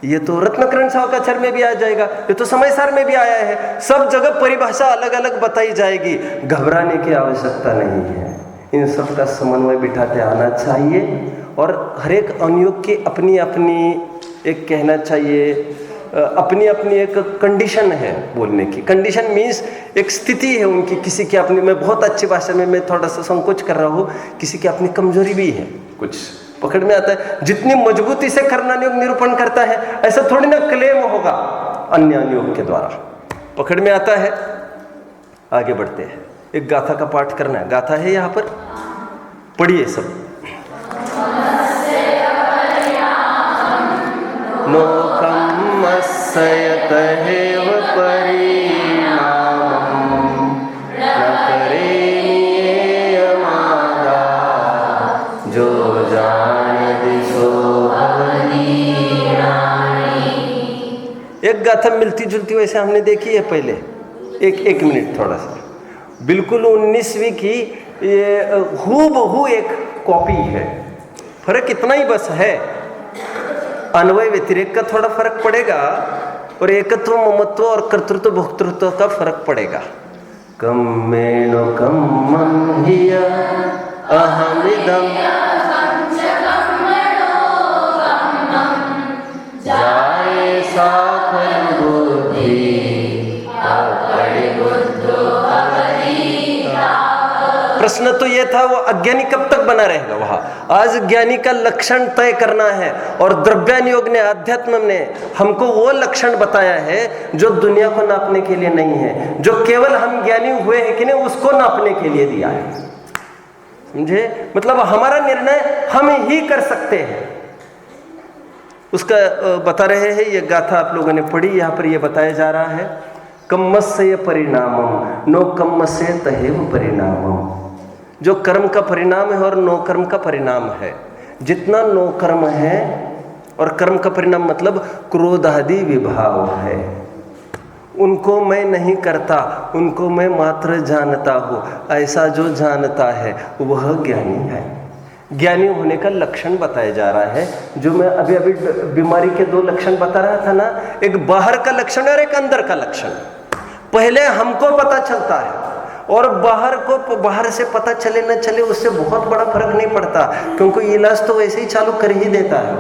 ये तो रत्नकरण सावकाचार्य में भी आ जाएगा, ये तो समय सार में भी आया है। सब जगह परिभाषा अलग अलग बताई जाएगी। घबराने की आवश्यकता नहीं है, इन सब का समन्वय बिठाते आना चाहिए। और हर एक अनुयोग की अपनी अपनी एक कहना चाहिए, अपनी अपनी एक कंडीशन है बोलने की। कंडीशन मीन्स एक स्थिति है उनकी, किसी की अपनी, मैं बहुत अच्छी भाषा में मैं थोड़ा सा संकोच कर रहा हूँ, किसी की अपनी कमजोरी भी है, कुछ पकड़ में आता है। जितनी मजबूती से कर्णन योग निरूपण करता है ऐसा थोड़ी ना क्लेम होगा अन्य अनुयोग के द्वारा, पकड़ में आता है। आगे बढ़ते हैं, एक गाथा का पाठ करना है। गाथा है यहाँ पर, पढ़िए सब। नोकम अस्यत हेव परिणामं न करेण्यमादा जो जानति सो भवति। एक गाथा मिलती जुलती वैसे हमने देखी है पहले, एक मिनट थोड़ा सा, बिल्कुल 19वीं की ये हूबहू एक कॉपी है। फर्क इतना ही बस है, अन्वय व्यतिरेक का थोड़ा फर्क पड़ेगा और एकत्व ममत्व और कर्तृत्व भोक्तृत्व का फर्क पड़ेगा। कम्मेणो कम्मं हिय अहमिदं जाये साखर बुद्धि अपरिबुद्धो भवति। प्रश्न तो ये था वो अज्ञानी कब तक बना रहेगा वहां। आज ज्ञानी का लक्षण तय करना है, और द्रव्यान योग ने, अध्यात्म ने हमको वो लक्षण बताया है जो दुनिया को नापने के लिए नहीं है, जो केवल हम ज्ञानी हुए हैं कि नहीं उसको नापने के लिए दिया है। समझे? मतलब हमारा निर्णय हम ही कर सकते हैं। उसका बता रहे हैं, ये गाथा आप लोगों ने पढ़ी, यहाँ पर ये बताया जा रहा है, कम्मस्य परिणामम नो कम्मस्य तहेव परिणामम। जो कर्म का परिणाम है और नो कर्म का परिणाम है, जितना नो कर्म है और कर्म का परिणाम मतलब क्रोध आदि विभाव है, उनको मैं नहीं करता, उनको मैं मात्र जानता हूँ, ऐसा जो जानता है वह ज्ञानी है। ज्ञानी होने का लक्षण बताया जा रहा है, जो मैं अभी अभी बीमारी के 2 लक्षण बता रहा था ना, एक बाहर का लक्षण और एक अंदर का लक्षण। पहले हमको पता चलता है, और बाहर से पता चले न चले उससे बहुत बड़ा फर्क नहीं पड़ता, क्योंकि इलाज तो वैसे ही चालू कर ही देता है।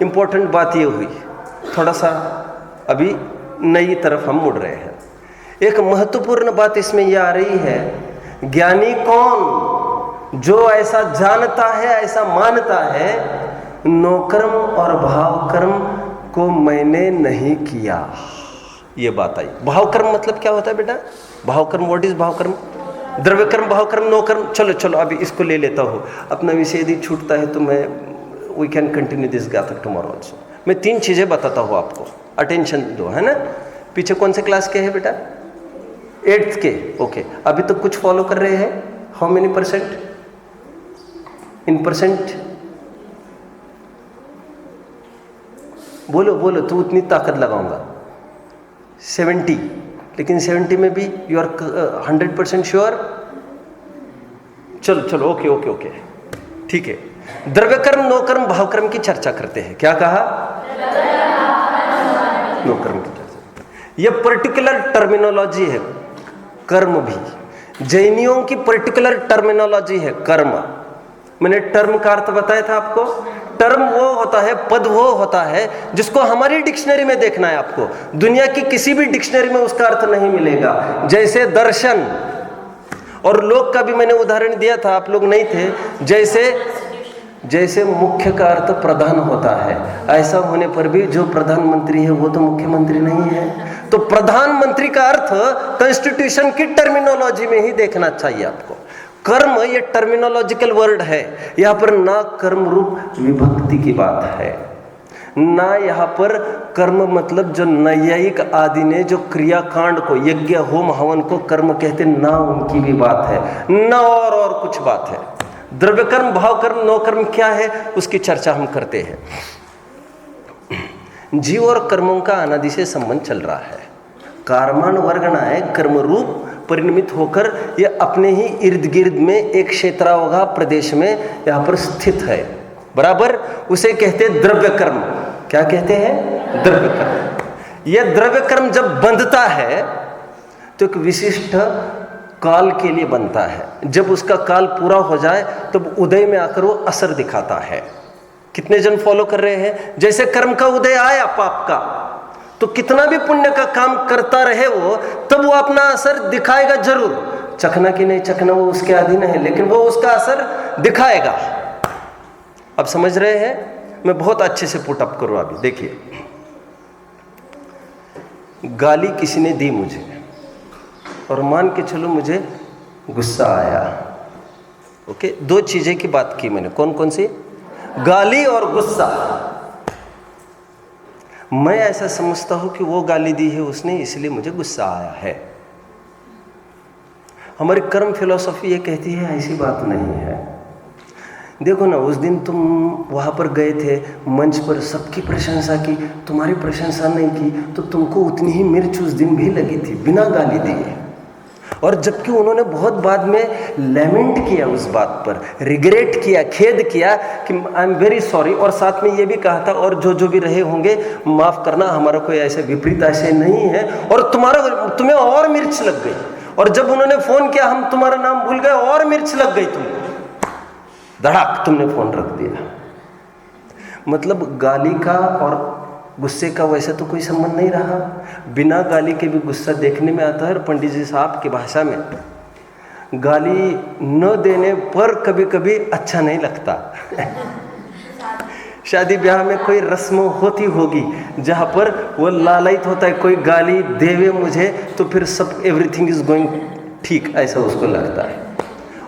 इंपॉर्टेंट बात ये हुई, थोड़ा सा अभी नई तरफ हम मुड़ रहे हैं। एक महत्वपूर्ण बात इसमें यह आ रही है, ज्ञानी कौन? जो ऐसा जानता है, ऐसा मानता है, नौकर्म और भाव कर्म को मैंने नहीं किया। ये बात आई। भाव कर्म मतलब क्या होता है बेटा? भाव कर्म, व्हाट इज भाव कर्म? द्रव्य कर्म, भाव कर्म, नो कर्म। चलो अभी इसको ले लेता हूँ, अपना विषय यदि छूटता है तो मैं वी कैन कंटिन्यू दिस गाथा टुमारो ऑल्सो। मैं 3 चीजें बताता हूँ आपको, अटेंशन दो, है ना। पीछे कौन से क्लास के हैं बेटा? 8th के, ओके। अभी तो कुछ फॉलो कर रहे हैं? How many %? इन %? बोलो तो उतनी ताकत लगाऊंगा। 70, लेकिन 70 में भी यू आर 100% श्योर? चलो ओके, ठीक है। द्रव्य कर्म, नो कर्म, भाव कर्म की चर्चा करते हैं। क्या कहा? नो कर्म की चर्चा। यह पर्टिकुलर टर्मिनोलॉजी है कर्म भी। जैनियों की पर्टिकुलर टर्मिनोलॉजी है कर्म। मैंने टर्म का अर्थ बताया था आपको। टर्म वो होता है, पद वो होता है जिसको हमारी डिक्शनरी में देखना है आपको। दुनिया की किसी भी डिक्शनरी में उसका अर्थ नहीं मिलेगा। जैसे दर्शन और लोक का भी मैंने उदाहरण दिया था, आप लोग नहीं थे। जैसे मुख्य का अर्थ प्रधान होता है, ऐसा होने पर भी जो प्रधानमंत्री है वो तो मुख्यमंत्री नहीं है। तो प्रधानमंत्री का अर्थ कॉन्स्टिट्यूशन की टर्मिनोलॉजी में ही देखना चाहिए आपको। कर्म ये टर्मिनोलॉजिकल वर्ड है, यहाँ पर ना कर्म रूप विभक्ति की बात है, ना यहाँ पर कर्म मतलब जो नैयायिक आदि ने जो क्रियाकांड को, यज्ञ होम हवन को कर्म कहते, ना उनकी भी बात है, ना और कुछ बात है। द्रव्य कर्म, भाव कर्म, नो कर्म क्या है उसकी चर्चा हम करते हैं। जीव और कर्मों का अनादि से संबंध चल रहा है। कर्माण वर्गणाए कर्म रूप परिणमित होकर ये अपने ही इर्द गिर्द में एक क्षेत्रावगा प्रदेश में यहाँ पर स्थित है, बराबर। उसे कहते हैं द्रव्य कर्म। क्या कहते हैं? द्रव्य कर्म। यह द्रव्य कर्म जब बंधता है तो एक विशिष्ट काल के लिए बनता है। जब उसका काल पूरा हो जाए तब उदय में आकर वो असर दिखाता है। कितने जन फॉलो कर रहे हैं? जैसे कर्म का उदय आया पाप का, तो कितना भी पुण्य का काम करता रहे वो, तब वो अपना असर दिखाएगा जरूर। चखना कि नहीं चखना वो उसके अधीन है, लेकिन वो उसका असर दिखाएगा। अब समझ रहे हैं? मैं बहुत अच्छे से पुट अप करूँ। अभी देखिए, गाली किसी ने दी मुझे और मान के चलो मुझे गुस्सा आया, ओके। 2 चीजें की बात की मैंने, कौन कौन सी? गाली और गुस्सा। मैं ऐसा समझता हूं कि वो गाली दी है उसने, इसलिए मुझे गुस्सा आया है। हमारी कर्म फिलॉसफी ये कहती है ऐसी बात नहीं है। देखो ना, उस दिन तुम वहाँ पर गए थे, मंच पर सबकी प्रशंसा की, तुम्हारी प्रशंसा नहीं की, तो तुमको उतनी ही मिर्च उस दिन भी लगी थी बिना गाली दिए। और जबकि उन्होंने बहुत बाद में लेमेंट किया उस बात पर, रिग्रेट किया, खेद किया कि आई एम वेरी सॉरी, और साथ में ये भी कहा था और जो भी रहे होंगे माफ़ करना, हमारा कोई ऐसे विपरीत आशय नहीं है, और तुम्हें और मिर्च लग गई। और जब उन्होंने फ़ोन किया, हम तुम्हारा नाम भूल गए, और मिर्च लग गई तुमको, धड़ाक तुमने फ़ोन रख दिया। मतलब गाली का और गुस्से का वैसे तो कोई संबंध नहीं रहा। बिना गाली के भी गुस्सा देखने में आता है। और पंडित जी साहब की भाषा में गाली न देने पर कभी कभी अच्छा नहीं लगता। शादी ब्याह में कोई रस्म होती होगी जहाँ पर वो लालयित होता है, कोई गाली देवे मुझे तो फिर सब एवरीथिंग इज गोइंग ठीक, ऐसा उसको लगता है।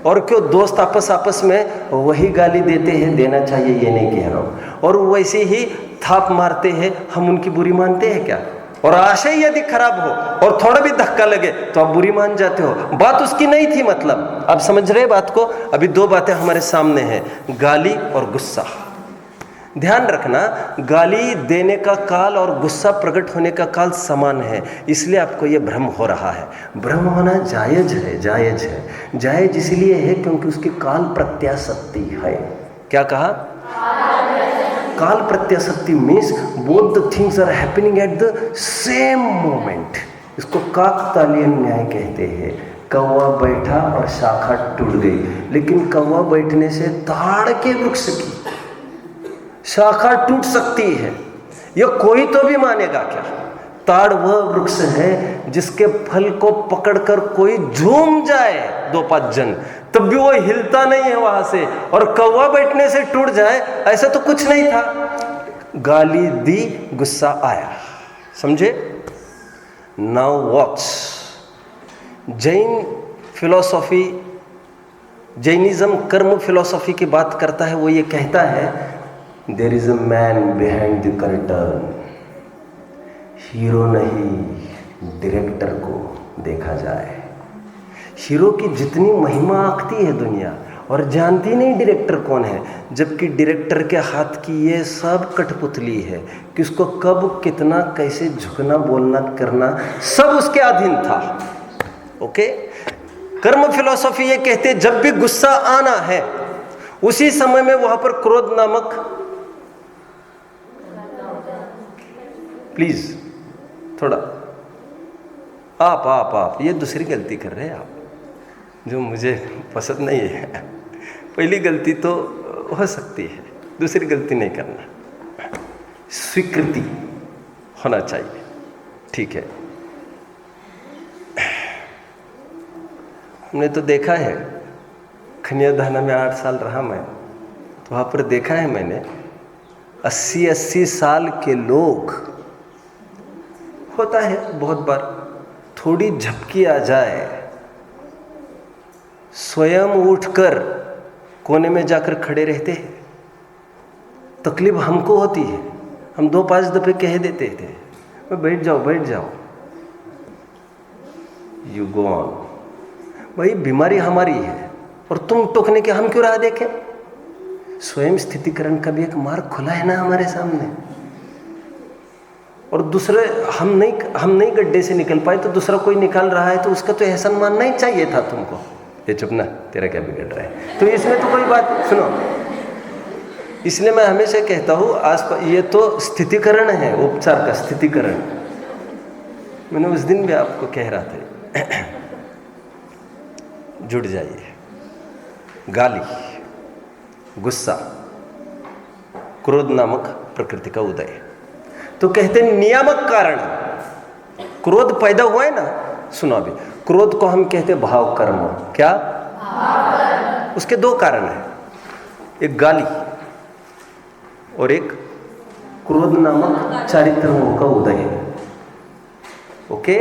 और क्यों, दोस्त आपस में वही गाली देते हैं, देना चाहिए ये नहीं कह रहा हूँ, और वैसे ही थाप मारते हैं, हम उनकी बुरी मानते हैं क्या? और आशय यदि खराब हो और थोड़ा भी धक्का लगे तो आप बुरी मान जाते हो, बात उसकी नहीं थी। मतलब आप समझ रहे बात को? अभी दो बातें हमारे सामने हैं, गाली और गुस्सा। ध्यान रखना, गाली देने का काल और गुस्सा प्रकट होने का काल समान है, इसलिए आपको यह भ्रम हो रहा है। भ्रम होना जायज है, जायज है। जायज इसलिए है क्योंकि उसकी काल प्रत्याशक्ति है। क्या कहा? काल प्रत्याशक्ति means both the things are happening at the same moment. इसको काकतालीय न्याय कहते हैं। कौवा बैठा और शाखा टूट गई, लेकिन कौवा बैठने से ताड़ के वृक्ष की शाखा टूट सकती है, यह कोई तो भी मानेगा क्या? ताड़ वह वृक्ष है जिसके फल को पकड़कर कोई झूम जाए 2-5 जन, तब भी वो हिलता नहीं है वहां से, और कौवा बैठने से टूट जाए ऐसा तो कुछ नहीं था। गाली दी, गुस्सा आया, समझे? Now watch, Jain philosophy, Jainism कर्म फिलॉसफी की बात करता है। वो ये कहता है there is a man behind the curtain. Hero नहीं, डायरेक्टर को देखा जाए। हीरो की जितनी महिमा आंकती है दुनिया, और जानती नहीं डायरेक्टर कौन है, जबकि डायरेक्टर के हाथ की ये सब कठपुतली है कि उसको कब कितना कैसे झुकना बोलना करना सब उसके अधीन था। ओके, कर्म फिलॉसफी ये कहते हैं जब भी गुस्सा आना है उसी समय में वहां पर क्रोध नामक, प्लीज थोड़ा आप ये दूसरी गलती कर रहे हैं आप, जो मुझे पसंद नहीं है। पहली गलती तो हो सकती है, दूसरी गलती नहीं करना। स्वीकृति होना चाहिए, ठीक है। हमने तो देखा है, खनियाधाना में 8 साल रहा मैं, तो वहाँ पर देखा है मैंने 80-80 साल के लोग, होता है बहुत बार थोड़ी झपकी आ जाए, स्वयं उठकर कोने में जाकर खड़े रहते हैं। तकलीफ हमको होती है, हम 2-5 दफे कह देते थे बैठ जाओ बैठ जाओ, यू गो ऑन। भाई बीमारी हमारी है और तुम टोकने के हम क्यों राह देखें? स्वयं स्थितिकरण का भी एक मार्ग खुला है ना हमारे सामने। और दूसरे हम नहीं गड्ढे से निकल पाए तो दूसरा कोई निकाल रहा है तो उसका तो एहसान मानना ही चाहिए था तुमको। ये चुप ना, तेरा क्या बिगड़ रहा है? तो इसमें तो कोई बात सुनो, इसलिए मैं हमेशा कहता हूँ आसपास ये तो स्थितिकरण है, उपचार का स्थितिकरण। मैंने उस दिन भी आपको कह रहा था जुड़ जाइए। गाली, गुस्सा, क्रोध नामक प्रकृति का उदय। तो कहते हैं नियामक कारण क्रोध पैदा हुआ है ना। सुनो अभी, क्रोध को हम कहते हैं भाव कर्म। क्या? उसके 2 कारण हैं, एक गाली और एक क्रोध नामक चारित्र मोह का उदय। ओके,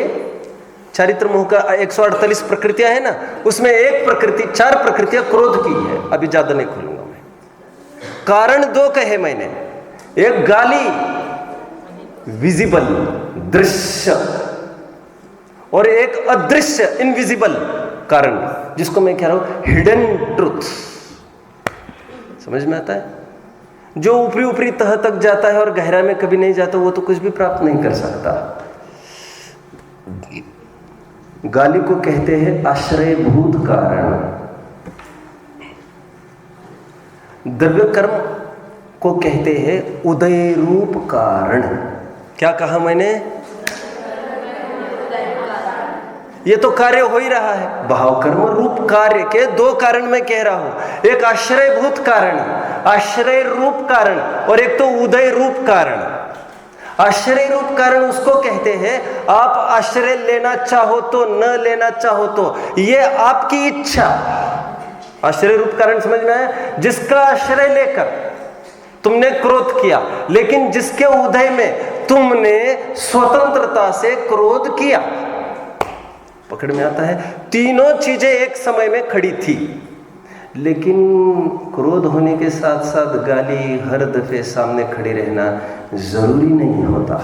चारित्र मोह का 148 प्रकृतियां है ना, उसमें एक प्रकृति, 4 प्रकृतियां क्रोध की है। अभी ज्यादा नहीं खोलूंगा मैं। कारण 2 कहे मैंने, एक गाली विजिबल दृश्य और एक अदृश्य इनविजिबल कारण, जिसको मैं कह रहा हूं हिडन ट्रुथ। समझ में आता है? जो ऊपरी तह तक जाता है और गहरा में कभी नहीं जाता, वो तो कुछ भी प्राप्त नहीं कर सकता। गाली को कहते हैं आश्रयभूत कारण। द्रव्य कर्म को कहते हैं उदय रूप कारण। क्या कहा मैंने? ये तो कार्य हो ही रहा है। भाव कर्म रूप कार्य के 2 कारण मैं कह रहा हूं, एक आश्रयभूत कारण, आश्रय रूप कारण, और एक तो उदय रूप कारण। आश्रय रूप कारण उसको कहते हैं, आप आश्रय लेना चाहो तो, न लेना चाहो तो, ये आपकी इच्छा। आश्रय रूप कारण समझ में आया? जिसका आश्रय लेकर तुमने क्रोध किया, लेकिन जिसके उदय में तुमने स्वतंत्रता से क्रोध किया। पकड़ में आता है? तीनों चीजें एक समय में खड़ी थी, लेकिन क्रोध होने के साथ साथ गाली हर दफे सामने खड़े रहना जरूरी नहीं होता,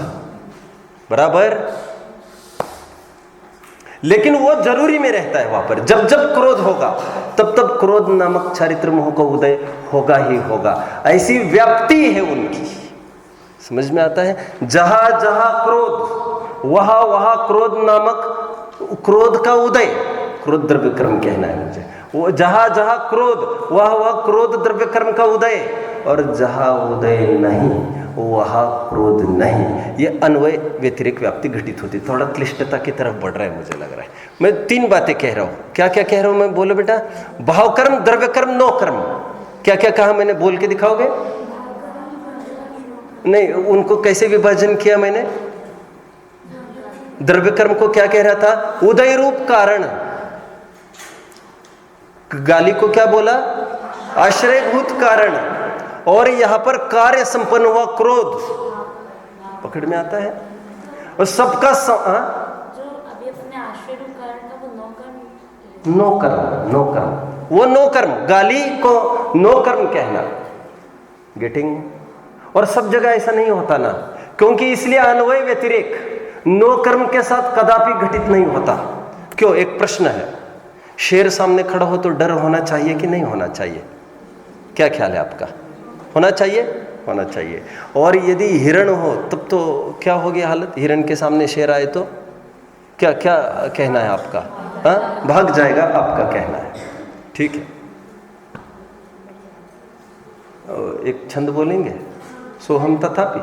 बराबर? लेकिन वो जरूरी में रहता है वहां पर। जब जब क्रोध होगा तब तब क्रोध नामक चारित्र मोह का उदय होगा ही होगा। ऐसी व्याप्ति है उनकी, समझ में आता है? जहां जहां क्रोध वहां वहां क्रोध नामक क्रोध का उदय, क्रोध द्रव्य कर्म कहना है मुझे, वो जहां जहां क्रोध वहां वहां क्रोध द्रव्य कर्म का उदय, और जहां उदय नहीं वहां क्रोध नहीं। ये अन्वय व्यतिरिक्त व्याप्ति घटित होती। थोड़ा क्लिष्टता की तरफ बढ़ रहा है मुझे लग रहा है। मैं 3 बातें कह रहा हूं। क्या क्या कह रहा हूं मैं? बोलो बेटा। भाव कर्म, द्रव्य कर्म, नो कर्म। क्या क्या कहा मैंने? बोल के दिखाओगे? नहीं, उनको कैसे विभाजन किया मैंने? द्रव्य कर्म को क्या कह रहा था? उदय रूप कारण। गाली को क्या बोला? आश्रयभूत कारण। और यहां पर कार्य संपन्न हुआ क्रोध। पकड़ में आता है? और सबका जो अभी अपने आश्रय रूप कारण था वो नो कर्म, वो नो कर्म। गाली को नो कर्म कहना, गेटिंग? और सब जगह ऐसा नहीं होता ना, क्योंकि इसलिए अन्वय व्यतिरेक नो कर्म के साथ कदापि घटित नहीं होता। क्यों? एक प्रश्न है। शेर सामने खड़ा हो तो डर होना चाहिए कि नहीं होना चाहिए? क्या ख्याल है आपका? होना चाहिए? होना चाहिए। और यदि हिरण हो तब तो क्या होगी हालत? हिरण के सामने शेर आए तो क्या क्या कहना है आपका? हाँ, भाग जाएगा, आपका कहना है। ठीक है, एक छंद बोलेंगे? सोहम तथापि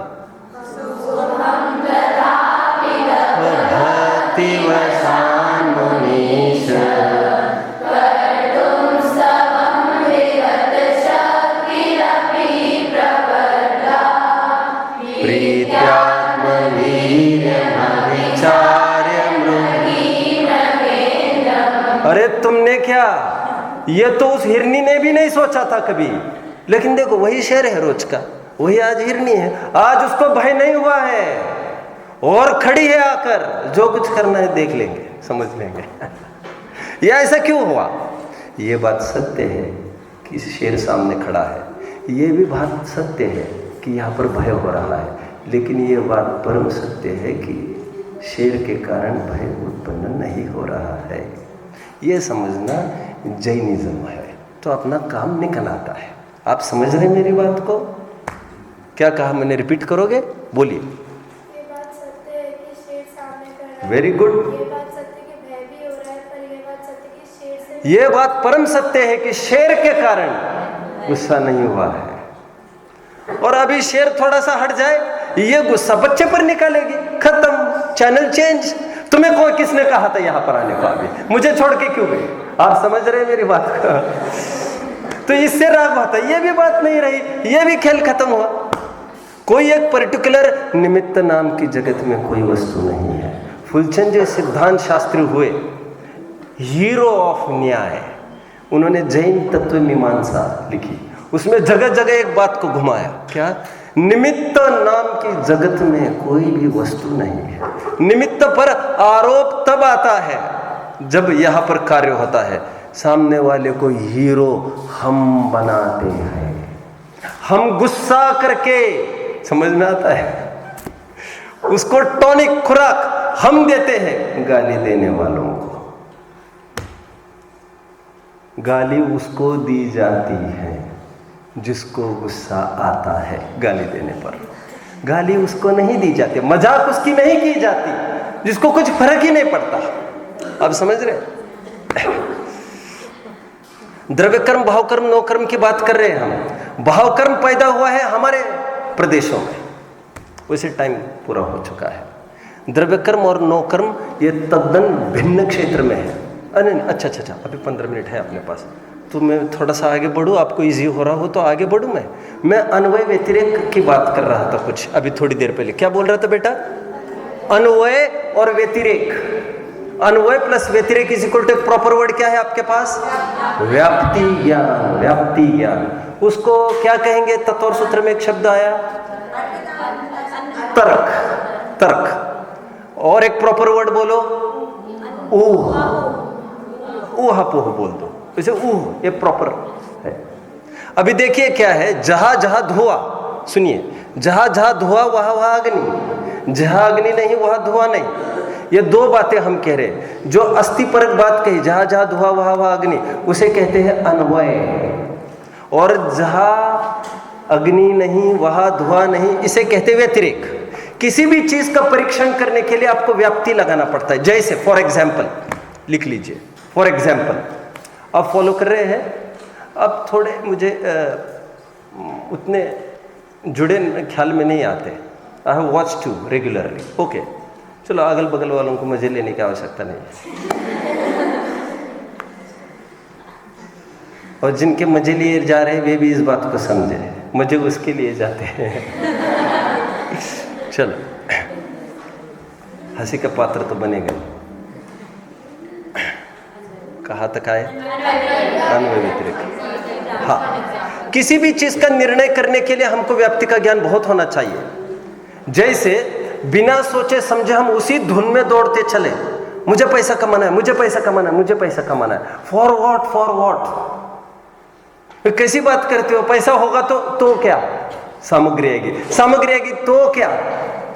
अरे तुमने क्या, ये तो उस हिरनी ने भी नहीं सोचा था कभी, लेकिन देखो वही शेर है रोज का, वही आज हिरनी है। आज उसको भय नहीं हुआ है और खड़ी है आकर, जो कुछ करना है देख लेंगे, समझ लेंगे। यह ऐसा क्यों हुआ? ये बात सत्य है कि शेर सामने खड़ा है, ये भी बात सत्य है कि यहाँ पर भय हो रहा है, लेकिन ये बात परम सत्य है कि शेर के कारण भय उत्पन्न नहीं हो रहा है। ये समझना जैनिज्म है, तो अपना काम निकल आता है। आप समझ रहे हैं मेरी बात को? क्या कहा मैंने? रिपीट करोगे? बोलिए। ये बात सत्य है कि शेर सामने खड़ा है। Very good. ये बात सत्य कि भय भी हो रहा है, पर ये बात सत्य कि शेर से, ये बात परम सत्य है कि शेर के कारण गुस्सा नहीं हुआ है। और अभी शेर थोड़ा सा हट जाए, ये गुस्सा बच्चे पर निकालेगी, खत्म, चैनल चेंज। तुम्हें कोई किसने कहा था यहाँ पर आने को? अभी मुझे छोड़ के क्यों गई? आप समझ रहे हैं मेरी बात का? तो इससे राग होता है। ये भी बात नहीं रही, ये भी खेल खत्म हुआ। कोई एक पर्टिकुलर निमित्त नाम की जगत में कोई वस्तु नहीं है। फुलचंद जो सिद्धांत शास्त्री हुए, हीरो ऑफ न्याय, उन्होंने जैन तत्व मीमांसा लिखी, उसमें जगह जगह एक बात को घुमाया। क्या? निमित्त नाम की जगत में कोई भी वस्तु नहीं है। निमित्त पर आरोप तब आता है जब यहां पर कार्य होता है। सामने वाले को हीरो हम बनाते हैं, हम गुस्सा करके, समझ में आता है? उसको टॉनिक खुराक हम देते हैं गाली देने वालों को। गाली उसको दी जाती है जिसको गुस्सा आता है गाली देने पर। गाली उसको नहीं दी जाती, मजाक उसकी नहीं की जाती, जिसको कुछ फर्क ही नहीं पड़ता। आप समझ रहे? द्रव्य कर्म, भाव कर्म, नो कर्म की बात कर रहे हैं हम। भाव कर्म पैदा हुआ है हमारे प्रदेशों में, उसी टाइम पूरा हो चुका है। द्रव्य कर्म और नो कर्म ये तद्दन भिन्न क्षेत्र में है। अरे अच्छा, अभी 15 मिनट है अपने पास, तो मैं थोड़ा सा आगे बढ़ूँ, आपको इजी हो रहा हो तो आगे बढ़ूँ। मैं अन्वय व्यतिरेक की बात कर रहा था कुछ अभी थोड़ी देर पहले। क्या बोल रहा था बेटा? अन्वय और व्यतिरेक। अन्वय प्लस व्यतिरेक is equal to proper word क्या है आपके पास? व्याप्ति ज्ञान। व्याप्ति ज्ञान उसको क्या कहेंगे? तत्व और सूत्र में एक शब्द आया तर्क। तर्क। और एक प्रॉपर वर्ड बोलो, ऊह। ऊहापोह बोल दो इसे, ऊह, ये प्रॉपर है। अभी देखिए क्या है, जहां जहां धुआं, सुनिए, जहां जहां धुआं वहां वहां अग्नि, जहां अग्नि नहीं वहां धुआं नहीं। ये दो बातें हम कह रहे हैं। जो अस्थिपरक बात कही, जहां जहां धुआं वहां वहां अग्नि, उसे कहते हैं अन्वय। और जहां अग्नि नहीं वहां धुआं नहीं, इसे कहते हैं व्यतिरेक। किसी भी चीज का परीक्षण करने के लिए आपको व्याप्ति लगाना पड़ता है। जैसे फॉर एग्जाम्पल लिख लीजिए, फॉर एग्जाम्पल आप फॉलो कर रहे हैं। अब थोड़े मुझे उतने जुड़े ख्याल में नहीं आते। I have watch to regularly. Okay, चलो अगल बगल वालों को मजे लेने की आवश्यकता नहीं है। और जिनके मजे लिए जा रहे हैं वे भी इस बात को समझे, मजे उसके लिए जाते हैं। चलो, हंसी का पात्र तो बनेगा। कहाँ तक आए? अन्वय व्यतिरेक। हाँ, किसी भी चीज का निर्णय करने के लिए हमको व्याप्ति का ज्ञान बहुत होना चाहिए। जैसे बिना सोचे समझे हम उसी धुन में दौड़ते चले, मुझे पैसा कमाना है, मुझे पैसा कमाना है, मुझे पैसा कमाना है। For what? For what? कैसी बात करते हो? पैसा होगा तो क्या? सामग्री आएगी, सामग्री आएगी तो क्या?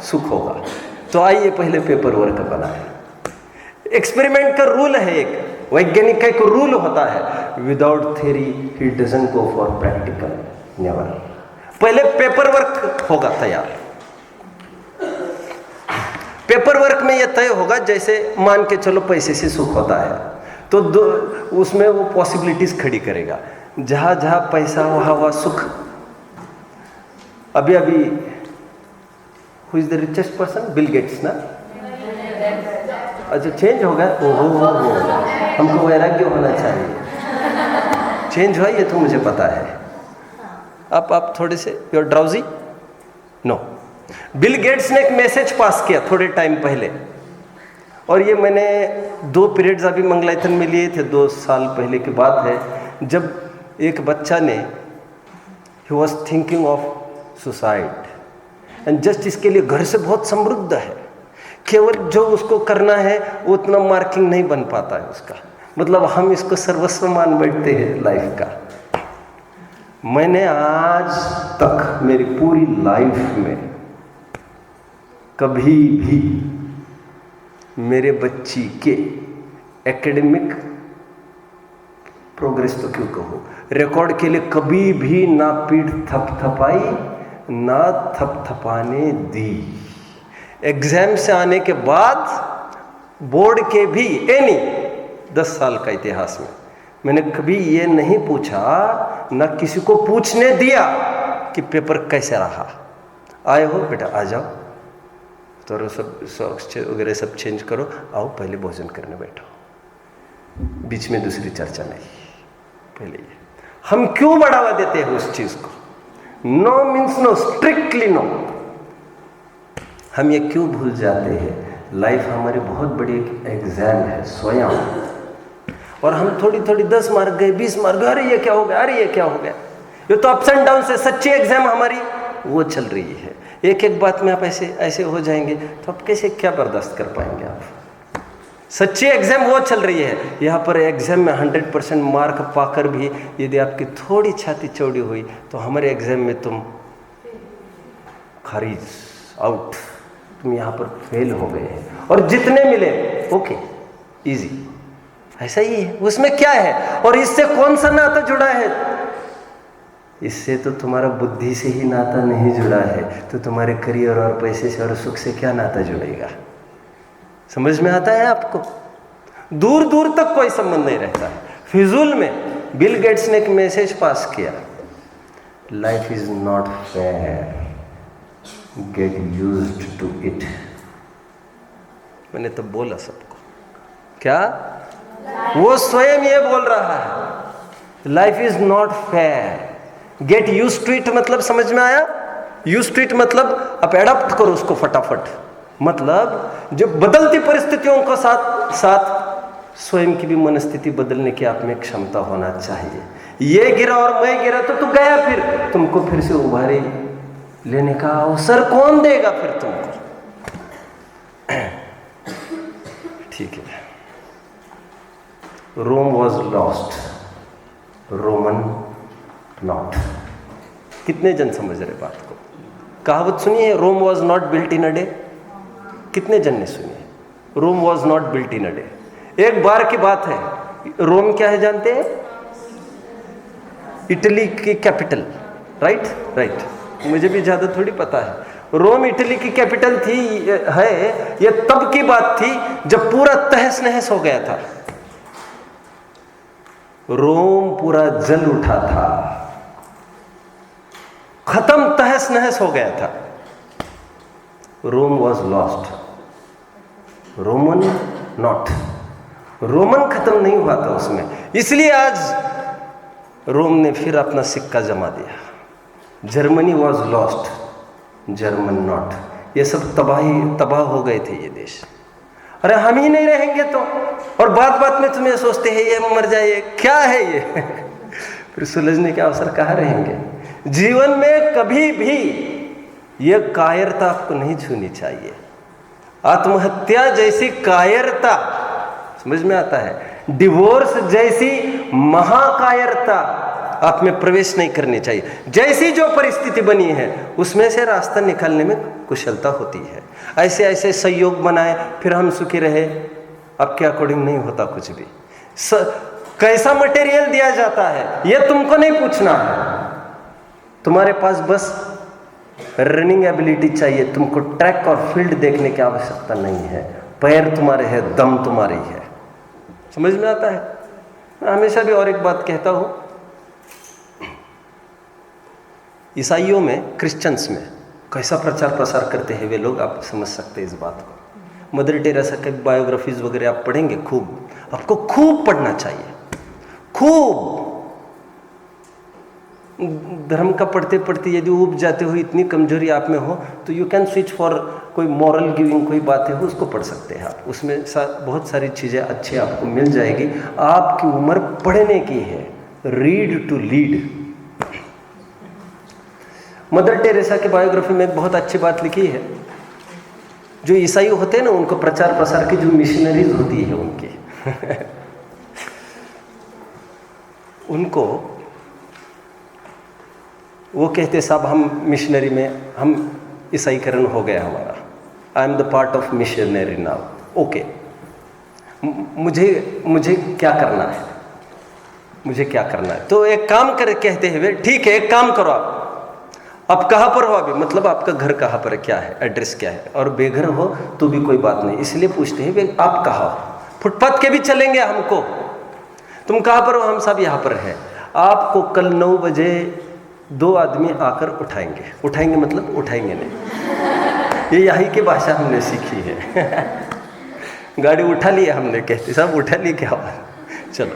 सुख होगा। तो आइए पहले पेपर वर्क बनाए। एक्सपेरिमेंट का रूल है, एक वैज्ञानिक का एक रूल होता है, without theory he doesn't go for practical, never. पहले पेपर वर्क होगा तैयार। पेपर वर्क में यह तय होगा, जैसे मान के चलो पैसे से सुख होता है, तो उसमें वो पॉसिबिलिटीज खड़ी करेगा। जहां जहां पैसा वहां वहां सुख। अभी who is the richest person? Bill Gates ना? अच्छा, चेंज हो गया। ओहो, हमको वैराग्य होना चाहिए। चेंज हुआ ये तो मुझे पता है। आप थोड़े से you are drowsy? No. Bill Gates ने एक मैसेज पास किया थोड़े टाइम पहले, और ये मैंने 2 पीरियड्स अभी मंगलायतन में लिए थे, 2 साल पहले की बात है, जब एक बच्चा ने he was thinking of suicide and just इसके लिए घर से बहुत समृद्ध है, केवल जो उसको करना है उतना मार्किंग नहीं बन पाता है उसका, मतलब हम इसको सर्वस्व मान बैठते हैं लाइफ का। मैंने आज तक मेरी पूरी लाइफ में कभी भी मेरे बच्ची के एकेडमिक प्रोग्रेस तो क्यों कहूँ, रिकॉर्ड के लिए कभी भी ना पीठ थपथपाई ना थपथपाने दी। एग्जाम से आने के बाद बोर्ड के भी एनी 10 साल का इतिहास में मैंने कभी ये नहीं पूछा, ना किसी को पूछने दिया कि पेपर कैसे रहा। आए हो बेटा, आ जाओ, तो सब सॉक्स वगैरह सब चेंज करो, आओ पहले भोजन करने बैठो। बीच में दूसरी चर्चा नहीं, पहले ये। हम क्यों बढ़ावा देते हैं उस चीज को? No means no, strictly no. हम ये क्यों भूल जाते हैं? लाइफ हमारी बहुत बड़ी एग्जाम है स्वयं, और हम थोड़ी थोड़ी 10 मार्क गए, 20 मार्क गए, अरे ये क्या हो गया, अरे ये क्या हो गया। ये तो अप्स एंड डाउन से सच्ची एग्जाम हमारी वो चल रही है। एक एक बात में आप ऐसे हो जाएंगे तो आप कैसे क्या बर्दाश्त कर पाएंगे आप? सच्ची एग्जाम वो चल रही है। यहाँ पर एग्जाम में 100% मार्क पाकर भी यदि आपकी थोड़ी छाती चौड़ी हुई तो हमारे एग्जाम में तुम खारिज, आउट, तुम यहाँ पर फेल हो गए हैं। और जितने मिले ओके, इजी, ऐसा ही है। उसमें क्या है? और इससे कौन सा नाता जुड़ा है? इससे तो तुम्हारा बुद्धि से ही नाता नहीं जुड़ा है, तो तुम्हारे करियर और पैसे से और सुख से क्या नाता जुड़ेगा? समझ में आता है आपको? दूर दूर तक कोई संबंध नहीं रहता है। फिजूल में बिल गेट्स ने एक मैसेज पास किया, life is not fair, get used to it. मैंने तो बोला सबको, क्या वो स्वयं ये बोल रहा है, life is not fair. Get used to it मतलब समझ में आया? यूज्ड टू इट मतलब आप एडॉप्ट करो उसको फटाफट। मतलब जो बदलती परिस्थितियों को साथ साथ स्वयं की भी मनस्थिति बदलने की आप में क्षमता होना चाहिए। ये गिरा और मैं गिरा तो तू गया, फिर तुमको फिर से उभारे लेने का अवसर कौन देगा फिर तुमको? ठीक है। Rome was lost, Roman not. कितने जन समझ रहे बात को? कहावत सुनी है, Rome was not built in a day? कितने जन ने सुनी है? Rome was not built in a day. एक बार की बात है। रोम क्या है जानते हैं? इटली की कैपिटल। राइट। मुझे भी ज्यादा थोड़ी पता है। रोम इटली की कैपिटल थी है। ये तब की बात थी जब पूरा तहस नहस हो गया था। रोम पूरा जल उठा था, खत्म, तहस नहस हो गया था। Rome was lost, Roman not. Roman खत्म नहीं हुआ था उसमें, इसलिए आज रोम ने फिर अपना सिक्का जमा दिया। Germany was lost, German not. ये सब तबाह हो गए थे ये देश। अरे हम ही नहीं रहेंगे तो, और बात बात में तुम्हें सोचते हैं ये मर जाए, क्या है ये? फिर सुलझने के अवसर कहाँ रहेंगे? जीवन में कभी भी ये कायरता आपको नहीं छूनी चाहिए। आत्महत्या जैसी कायरता, समझ में आता है? डिवोर्स जैसी महाकायरता आप में प्रवेश नहीं करनी चाहिए। जैसी जो परिस्थिति बनी है उसमें से रास्ता निकालने में कुशलता होती है। ऐसे ऐसे संयोग बनाए फिर हम सुखी रहे, आपके अकॉर्डिंग नहीं होता कुछ भी। कैसा मटेरियल दिया जाता है ये तुमको नहीं पूछना है। तुम्हारे पास बस रनिंग एबिलिटी चाहिए, तुमको ट्रैक और फील्ड देखने की आवश्यकता नहीं है। पैर तुम्हारे हैं, दम तुम्हारी है। समझ में आता है? मैं हमेशा भी और एक बात कहता हूं, ईसाइयों में, क्रिश्चियंस में कैसा प्रचार प्रसार करते हैं वे लोग, आप समझ सकते हैं इस बात को। मदर टेरेसा के बायोग्राफीज वगैरह आप पढ़ेंगे खूब, आपको खूब पढ़ना चाहिए, खूब। धर्म का पढ़ते पढ़ते यदि उब जाते हो, इतनी कमजोरी आप में हो, तो यू कैन स्विच फॉर कोई मॉरल गिविंग कोई बातें हो उसको पढ़ सकते हैं आप। उसमें बहुत सारी चीज़ें अच्छी आपको मिल जाएगी। आपकी उम्र पढ़ने की है, read to lead. Mother Teresa की बायोग्राफी में एक बहुत अच्छी बात लिखी है। जो ईसाई होते हैं ना, उनको प्रचार प्रसार की जो मिशनरीज होती है उनकी उनको वो कहते साहब हम मिशनरी में, हम ईसाईकरण हो गया हमारा, I am the part of missionary now. Okay, मुझे क्या करना है, मुझे क्या करना है? तो एक काम कर कहते हैं वे, ठीक है एक काम करो, आप कहाँ पर हो अभी, मतलब आपका घर कहाँ पर है, क्या है एड्रेस, क्या है, और बेघर हो तो भी कोई बात नहीं, इसलिए पूछते हैं वे आप कहाँ हो। फुटपाथ के भी चलेंगे हमको, तुम कहाँ पर हो, हम सब यहाँ पर हैं। आपको कल 9 बजे 2 आदमी आकर उठाएंगे मतलब उठाएंगे नहीं, ये यही की भाषा हमने सीखी है। गाड़ी उठा ली हमने, कहते सब उठा ली क्या, चलो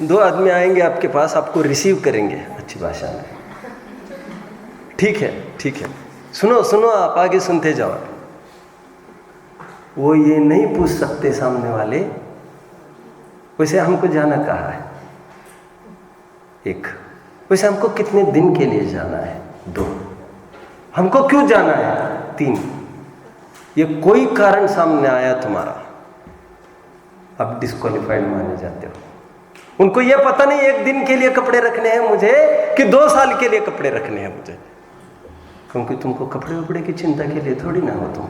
2 आदमी आएंगे आपके पास, आपको रिसीव करेंगे अच्छी भाषा में। ठीक है, सुनो आप आगे सुनते जाओ। वो ये नहीं पूछ सकते सामने वाले, वैसे हमको जाना कहाँ है, 1, वैसे हमको कितने दिन के लिए जाना है, 2, हमको क्यों जाना है, 3। ये कोई कारण सामने आया तुम्हारा, आप डिस्क्वालिफाइड माने जाते हो। उनको ये पता नहीं 1 दिन के लिए कपड़े रखने हैं मुझे कि 2 साल के लिए कपड़े रखने हैं मुझे, क्योंकि तुमको कपड़े वपड़े की चिंता के लिए थोड़ी ना हो तुम।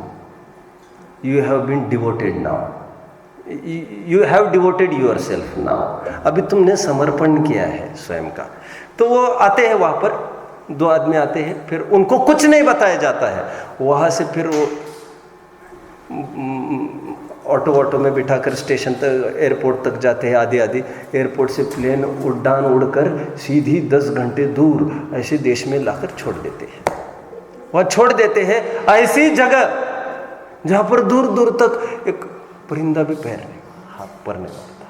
You have been devoted now, you have devoted yourself now. अभी तुमने समर्पण किया है स्वयं का। तो वो आते हैं वहाँ पर, 2 आदमी आते हैं, फिर उनको कुछ नहीं बताया जाता है। वहाँ से फिर वो ऑटो में बिठाकर स्टेशन तक, एयरपोर्ट तक जाते हैं आधी। एयरपोर्ट से प्लेन उड़ान उड़कर सीधी 10 घंटे दूर ऐसे देश में लाकर छोड़ देते हैं। वहाँ छोड़ देते हैं ऐसी जगह जहाँ पर दूर दूर तक एक परिंदा भी पैर नहीं, हाथ पर नहीं पड़ता,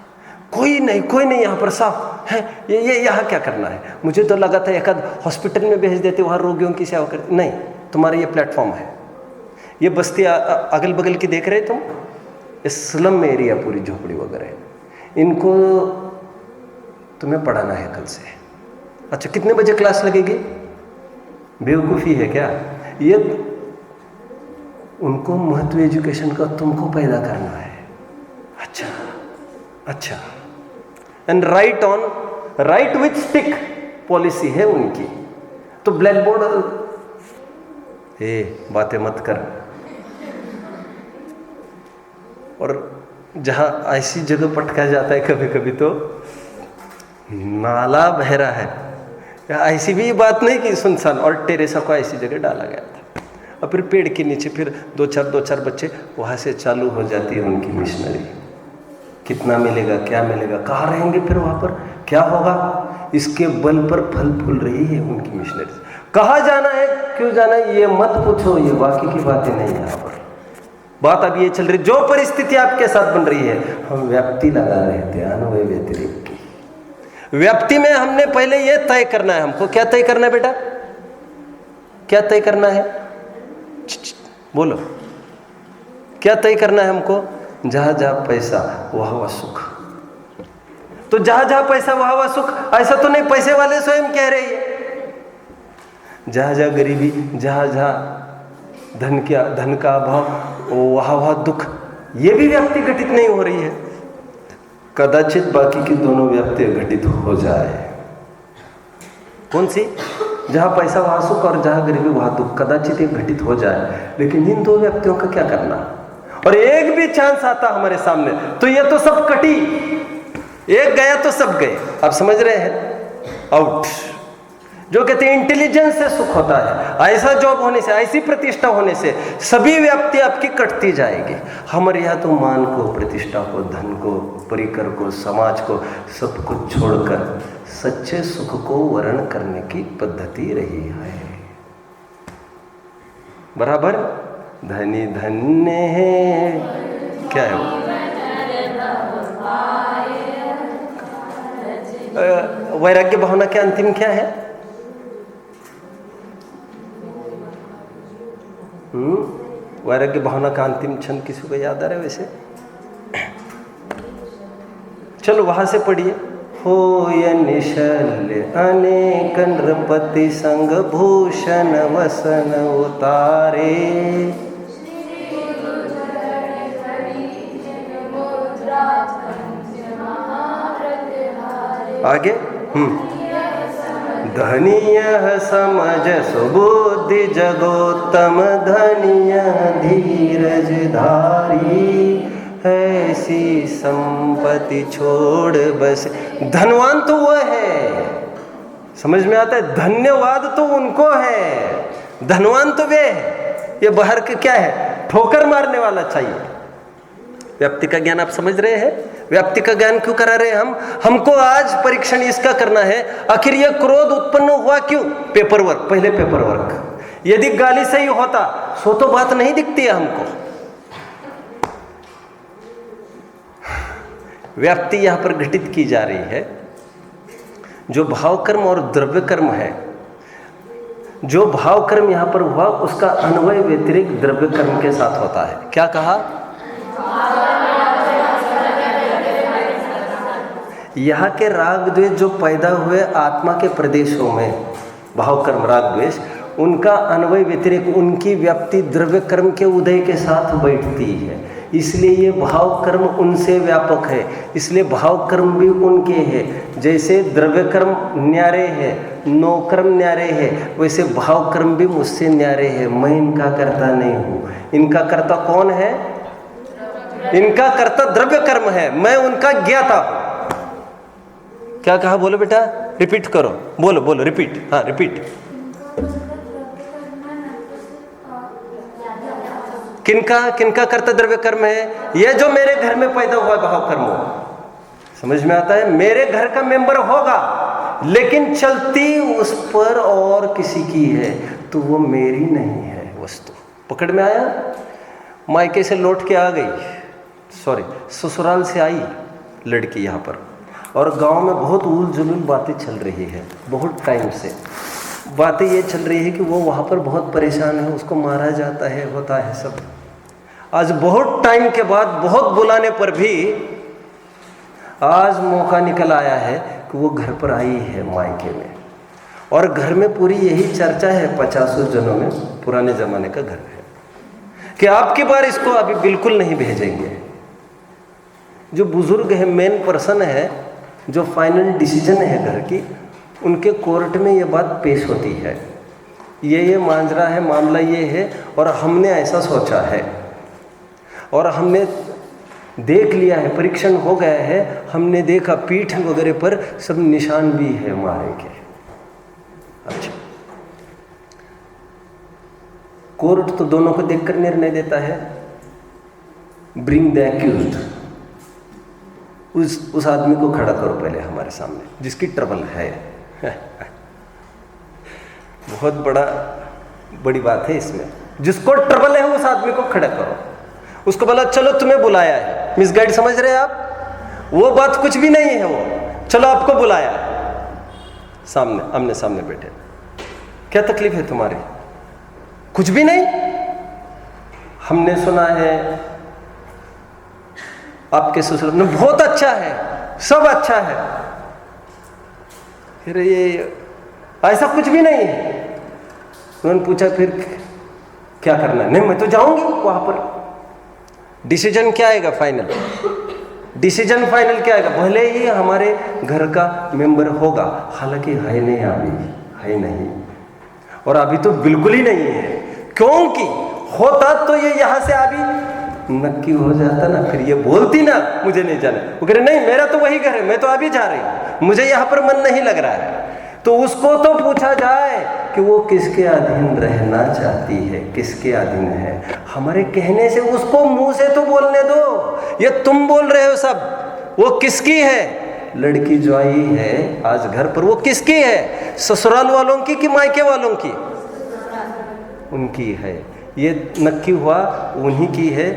कोई नहीं यहाँ पर साफ है। ये यहाँ क्या करना है? मुझे तो लगा था एक आध हॉस्पिटल में भेज देते, वहाँ रोगियों की सेवा करते। नहीं, तुम्हारा ये प्लेटफॉर्म है। ये बस्ती अगल बगल की देख रहे तुम, ये स्लम एरिया पूरी झोपड़ी वगैरह, इनको तुम्हें पढ़ाना है कल से। अच्छा, कितने बजे क्लास लगेगी? बेवकूफ़ी है क्या? ये उनको महत्व एजुकेशन का तुमको पैदा करना है। अच्छा and right with stick policy है उनकी। तो ब्लैक बोर्ड, बातें मत कर। और जहां ऐसी जगह पटका जाता है कभी कभी तो नाला बह रहा है, ऐसी भी बात नहीं कि सुनसान, और टेरेसा को ऐसी जगह डाला गया था। और फिर पेड़ के नीचे फिर दो चार बच्चे, वहाँ से चालू हो जाती है उनकी मिशनरी। कितना मिलेगा, क्या मिलेगा, कहाँ रहेंगे, फिर वहाँ पर क्या होगा, इसके बल पर फल फूल रही है उनकी मिशनरी। कहाँ जाना है, क्यों जाना है, ये मत पूछो, ये बाकी की बातें नहीं है। यहाँ पर बात अब ये चल रही, जो परिस्थिति आपके साथ बन रही है, हम व्याप्ति लगा रहे थे, अन्वय व्यतिरेक की। व्याप्ति में हमने पहले ये तय करना है, हमको क्या तय करना है बेटा, क्या तय करना है, बोलो, क्या तय करना है हमको? जहां जहां पैसा वहां सुख। तो जहां जहां पैसा वहां सुख, ऐसा तो नहीं पैसे वाले स्वयं कह रहे हैं। जहां जहां गरीबी, जहां जहां धन का अभाव, वहां दुख। ये भी व्याप्ति घटित नहीं हो रही है। कदाचित बाकी की दोनों व्याप्ति घटित हो जाए। कौन सी? जहां पैसा वहां सुख और जहां गरीबी वहां दुख, कदाचित एक घटित हो जाए। लेकिन इन दो व्यक्तियों का क्या करना? और एक भी चांस आता हमारे सामने तो ये तो सब कटी, एक गया तो सब गए। आप समझ रहे हैं? आउट। जो कहते हैं इंटेलिजेंस से सुख होता है, ऐसा जॉब होने से, ऐसी प्रतिष्ठा होने से सभी व्याप्ति आपकी कटती जाएगी। हमारे यहाँ तो मान को, प्रतिष्ठा को, धन को, परिकर को, समाज को, सब कुछ छोड़कर सच्चे सुख को वर्ण करने की पद्धति रही है। बराबर? धनी धन्य है, क्या है वो? वैराग्य भावना के अंतिम क्या है? वैराग्य भावना का अंतिम छंद किसी को याद आ रहा है वैसे? चलो वहां से पढ़िए। हो निशल्य अनेक नृपति संग भूषण वसन उतारे, आगे धनीय समझ सुबुद्धि जगोत्तम, धनीय धीरज धारी, ऐसी संपत्ति छोड़ बस। धनवान तो वो है, समझ में आता है? धन्यवाद तो उनको है, धनवान तो वे है। ये बाहर के क्या है, ठोकर मारने वाला चाहिए। व्याप्ति का ज्ञान आप समझ रहे हैं? व्याप्ति का ज्ञान क्यों करा रहे हैं हमको आज परीक्षण इसका करना है, आखिर यह क्रोध उत्पन्न हुआ क्यों? पेपर वर्क, पहले पेपर वर्क। यदि गाली सही होता सो तो बात नहीं दिखती है हमको। व्याप्ति यहां पर घटित की जा रही है। जो भाव कर्म और द्रव्य कर्म है, जो भाव कर्म यहां पर हुआ उसका अन्वय व्यतिरिक्त द्रव्य कर्म के साथ होता है। क्या कहा? यहाँ के राग द्वेष जो पैदा हुए आत्मा के प्रदेशों में, भाव कर्म राग द्वेष, उनका अन्वय व्यतिरिक्त उनकी व्याप्ति द्रव्य कर्म के उदय के साथ बैठती है। इसलिए ये भाव कर्म उनसे व्यापक है, इसलिए भाव कर्म भी उनके हैं। जैसे द्रव्य कर्म न्यारे है, नो कर्म न्यारे है, वैसे भाव कर्म भी मुझसे न्यारे है। मैं इनका कर्ता नहीं हूँ। इनका कर्ता कौन है? इनका कर्ता द्रव्य कर्म है, मैं उनका ज्ञाता हूँ। क्या कहा? बोलो बेटा, रिपीट करो, बोलो बोलो, रिपीट। हाँ रिपीट। किनका कर्ता द्रव्य कर्म है? ये जो मेरे घर में पैदा हुआ भाव कर्म हो, समझ में आता है? मेरे घर का मेंबर होगा, लेकिन चलती उस पर और किसी की है तो वो मेरी नहीं है वस्तु। पकड़ में आया? मायके से लौट के आ गई, सॉरी ससुराल से आई, लड़की यहाँ पर, और गांव में बहुत उल जुलूल बातें चल रही है। बहुत टाइम से बातें ये चल रही है कि वो वहाँ पर बहुत परेशान है, उसको मारा जाता है, होता है सब। आज बहुत टाइम के बाद, बहुत बुलाने पर भी आज मौका निकल आया है कि वो घर पर आई है मायके में, और घर में पूरी यही चर्चा है 50 जनों में, पुराने ज़माने का घर है, कि आपकी बार इसको अभी बिल्कुल नहीं भेजेंगे। जो बुजुर्ग है, मेन पर्सन है, जो फाइनल डिसीजन है घर की, उनके कोर्ट में ये बात पेश होती है, ये मांझरा है, मामला ये है, और हमने ऐसा सोचा है, और हमने देख लिया है, परीक्षण हो गया है, हमने देखा पीठ वगैरह पर सब निशान भी है मारे के। अच्छा, कोर्ट तो दोनों को देखकर निर्णय देता है, ब्रिंग द एक्यूज्ड, उस आदमी को खड़ा करो पहले हमारे सामने जिसकी ट्रबल है। बहुत बड़ी बात है इसमें, जिसको ट्रबल है उस आदमी को खड़ा करो, उसको बोला चलो तुम्हें बुलाया है। मिसगाइड समझ रहे हैं आप? वो बात कुछ भी नहीं है, वो चलो आपको बुलाया, सामने आमने सामने बैठे, क्या तकलीफ है तुम्हारी? कुछ भी नहीं, हमने सुना है आपके ससुर ने बहुत अच्छा है, सब अच्छा है, फिर ये ऐसा कुछ भी नहीं है। उन्होंने पूछा फिर क्या करना है? नहीं मैं तो जाऊंगी वहां पर। डिसीजन क्या आएगा फाइनल? डिसीजन फाइनल क्या आएगा? भले ही हमारे घर का मेंबर होगा, हालांकि है नहीं, अभी है नहीं, और अभी तो बिल्कुल ही नहीं है, क्योंकि होता तो ये यहाँ से अभी नक्की हो जाता ना, फिर ये बोलती ना मुझे नहीं जाना, वो कह रहे नहीं मेरा तो वही घर है, मैं तो अभी जा रही हूँ, मुझे यहाँ पर मन नहीं लग रहा है। तो उसको तो पूछा जाए कि वो किसके अधीन रहना चाहती है, किसके अधीन है। हमारे कहने से उसको मुंह से तो बोलने दो, ये तुम बोल रहे हो सब, वो किसकी है? लड़की जो आई है आज घर पर, वो किसकी है? ससुराल वालों की कि मायके वालों की? उनकी है। ये नक्की हुआ उन्हीं की है।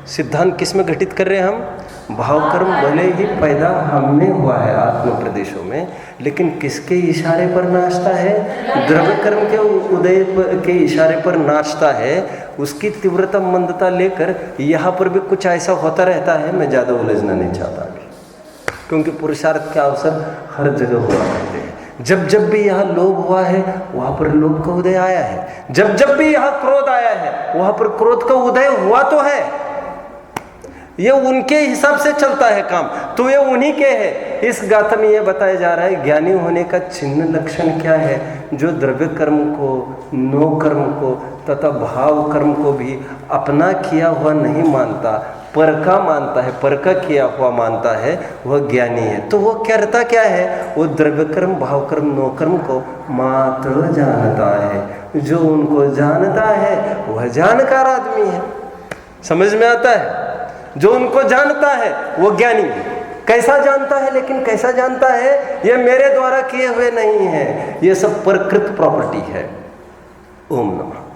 सिद्धांत किस में घटित कर रहे हैं हम? भाव कर्म भले ही पैदा हम में हुआ है आत्म प्रदेशों में, लेकिन किसके इशारे पर नाचता है? द्रव्य कर्म के उदय के इशारे पर नाचता है। उसकी तीव्रता मंदता लेकर यहाँ पर भी कुछ ऐसा होता रहता है। मैं ज़्यादा उलझना नहीं चाहता अभी, क्योंकि पुरुषार्थ के अवसर हर जगह हुआ करते हैं। जब भी यहाँ लोभ हुआ है वहाँ पर लोभ का उदय आया है, जब भी यहाँ क्रोध आया है वहाँ पर क्रोध का उदय हुआ तो है। ये उनके हिसाब से चलता है काम, तो ये उन्हीं के है। इस गाथा में ये बताया जा रहा है ज्ञानी होने का चिन्ह लक्षण क्या है? जो द्रव्य कर्म को, नो कर्म को तथा भाव कर्म को भी अपना किया हुआ नहीं मानता, पर का मानता है, पर का किया हुआ मानता है, वह ज्ञानी है। तो वो करता क्या है? वो द्रव्य कर्म, भाव कर्म, नो कर्म को मात्र जानता है। जो उनको जानता है वह जानकार आदमी है। समझ में आता है? जो उनको जानता है वो ज्ञानी है। कैसा जानता है? लेकिन कैसा जानता है? ये मेरे द्वारा किए हुए नहीं है, ये सब प्रकृत प्रॉपर्टी है। ओम नमः।